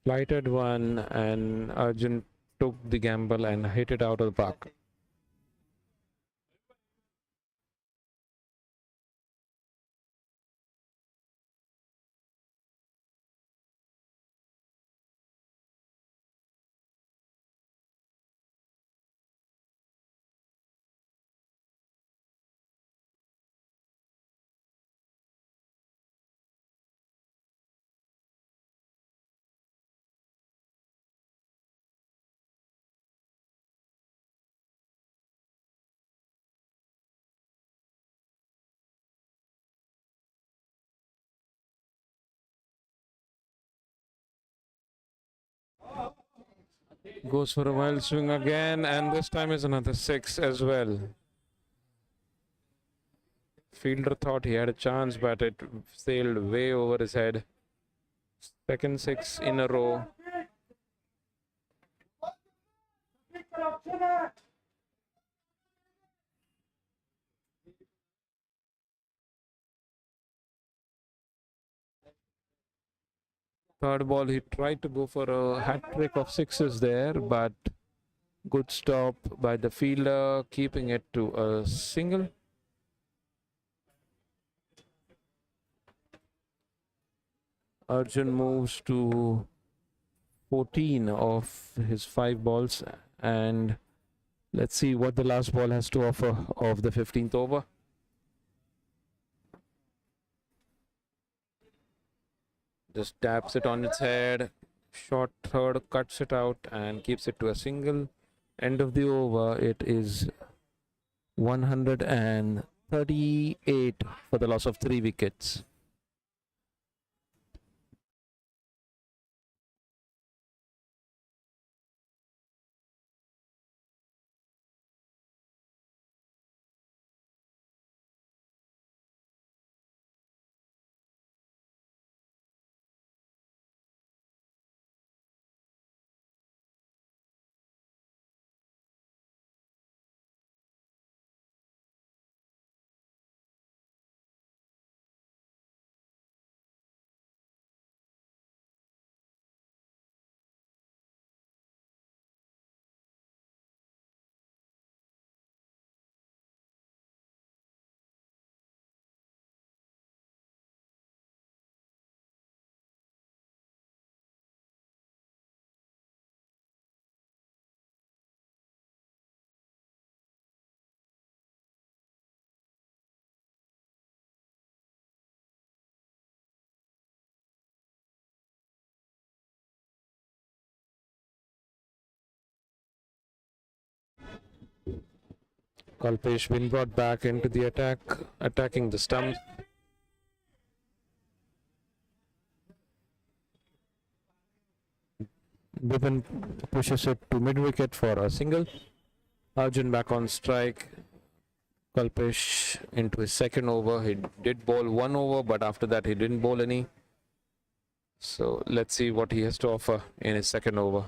Flighted one, and Arjun took the gamble and hit it out of the park. Goes for a wild swing again, and this time is another 6 as well. Fielder thought he had a chance, but it sailed way over his head. Second 6 in a row. Third ball, he tried to go for a hat trick of 6s there, but good stop by the fielder, keeping it to a single. Arjun moves to 14 of his 5 balls, and let's see what the last ball has to offer of the 15th over. Just taps it on its head, short third, cuts it out and keeps it to a single. End of the over, it is 138 for the loss of 3 wickets. Kalpesh been brought back into the attack, attacking the stump. Bipin pushes it to mid-wicket for a single. Arjun back on strike. Kalpesh into his second over. He did bowl 1 over, but after that he didn't bowl any. So let's see what he has to offer in his second over.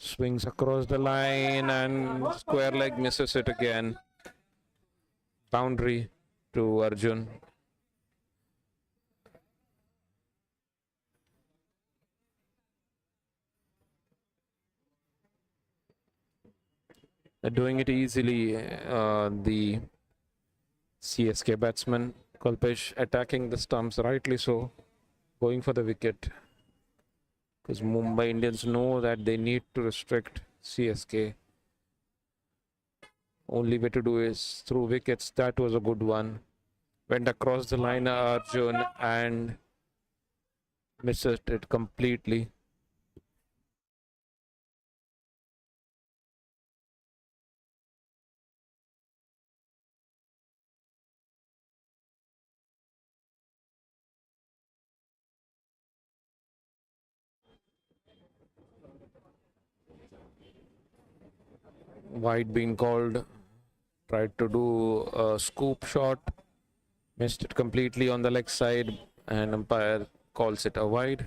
Swings across the line and square leg misses it again. Boundary to Arjun. Doing it easily, the CSK batsman. Kalpesh attacking the stumps, rightly so, going for the wicket. Because Mumbai Indians know that they need to restrict CSK. Only way to do is through wickets. That was a good one. Went across the line, Arjun, and missed it completely. Wide being called. Tried to do a scoop shot. Missed it completely on the leg side, and umpire calls it a wide.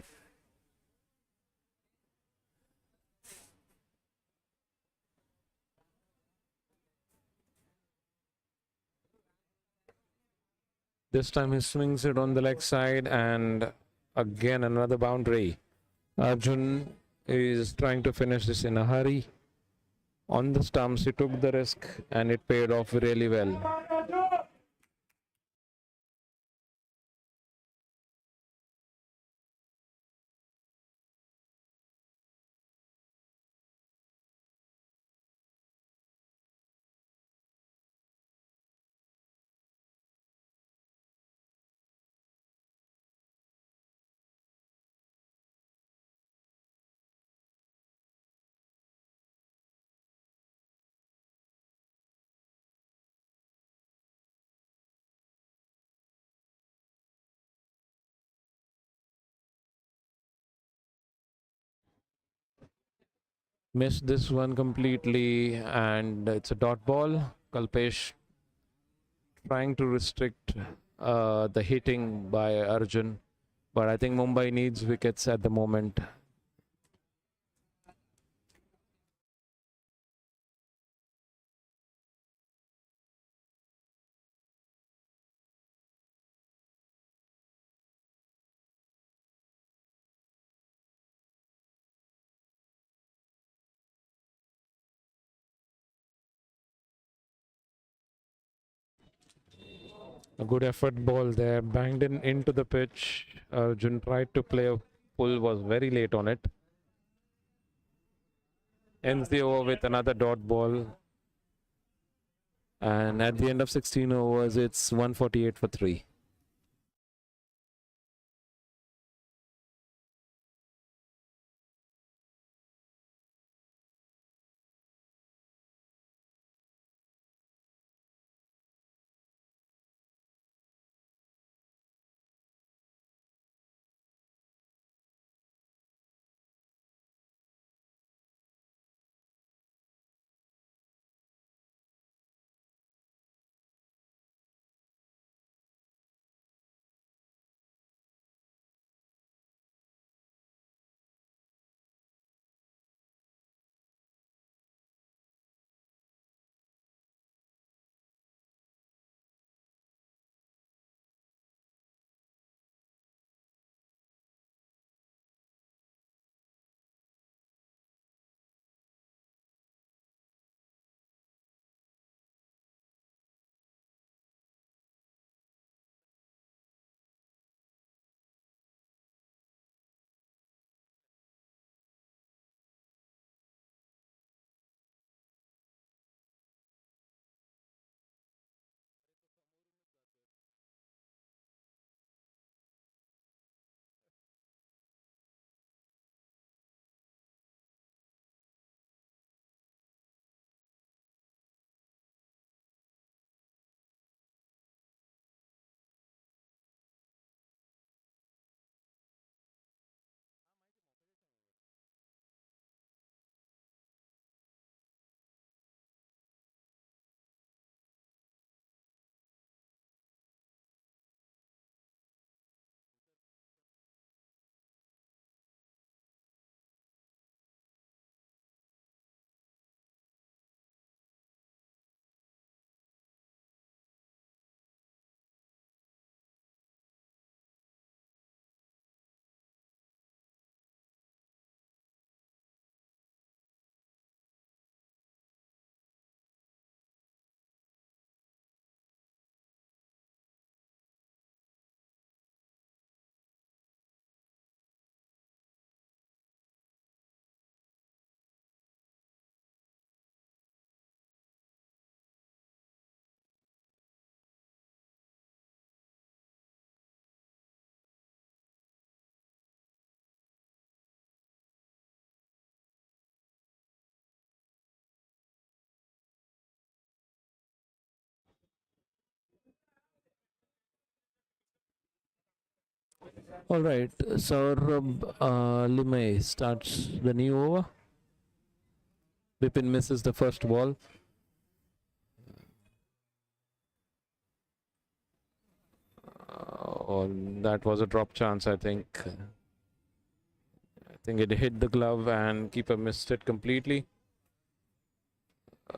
This time he swings it on the leg side, and again another boundary. Arjun is trying to finish this in a hurry. On the stumps, he took the risk, and it paid off really well. Missed this one completely, and it's a dot ball. Kalpesh trying to restrict the hitting by Arjun, but I think Mumbai needs wickets at the moment. A good effort ball there, banged in into the pitch. Arjun tried to play a pull, was very late on it. Ends the over with another dot ball. And at the end of 16 overs, it's 148 for 3. All right, Saurabh Limay starts the new over. Bipin misses the first ball. Oh, that was a drop chance, I think. I think it hit the glove and keeper missed it completely. Uh,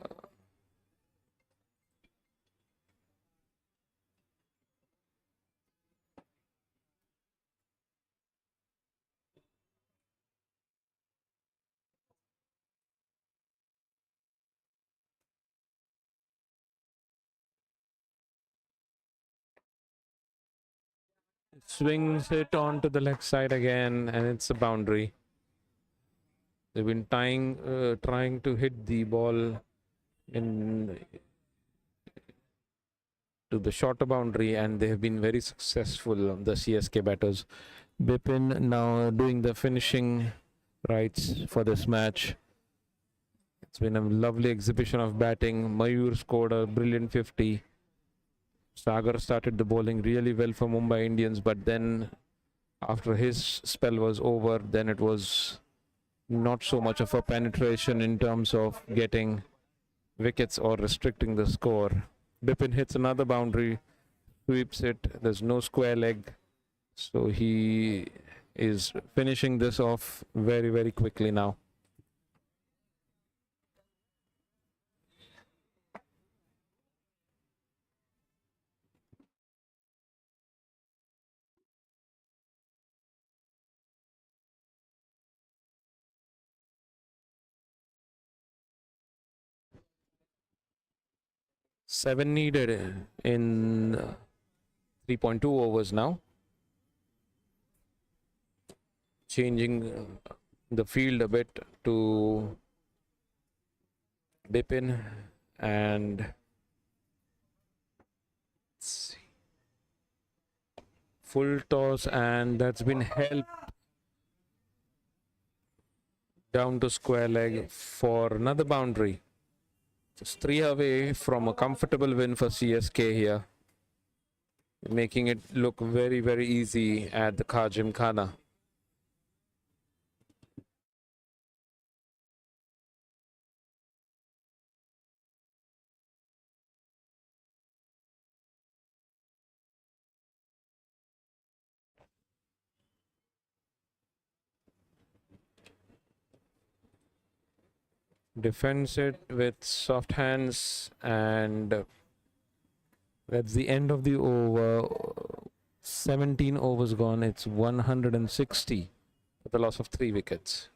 'Swings it onto the leg side again, and it's a boundary. They've been trying to hit the ball in to the shorter boundary, and they have been very successful, the CSK batters. Bipin now doing the finishing rights for this match. It's been a lovely exhibition of batting. Mayure scored a brilliant 50. Sagar started the bowling really well for Mumbai Indians, but then after his spell was over, then it was not so much of a penetration in terms of getting wickets or restricting the score. Bipin hits another boundary, sweeps it. There's no square leg, so he is finishing this off very, very quickly now. Seven needed in 3.2 overs now. Changing the field a bit to Bipin, and let's see, full toss, and that's been helped down to square leg for another boundary. Just 3 away from a comfortable win for CSK here, making it look very, very easy at the Khar Gymkhana. Defends it with soft hands, and that's the end of the over. 17 overs gone. It's 160 for the loss of 3 wickets.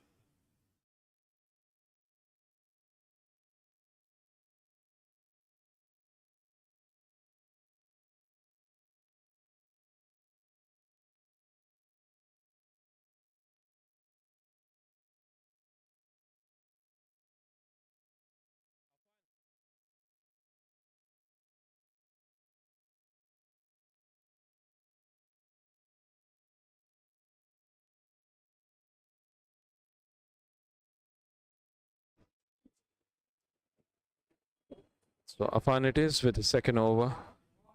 So Afan it is with the second over,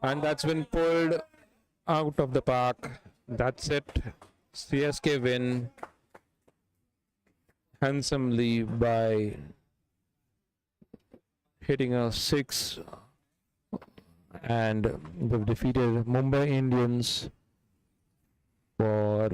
and that's been pulled out of the park. That's it. CSK win handsomely by hitting a 6, and they've defeated Mumbai Indians for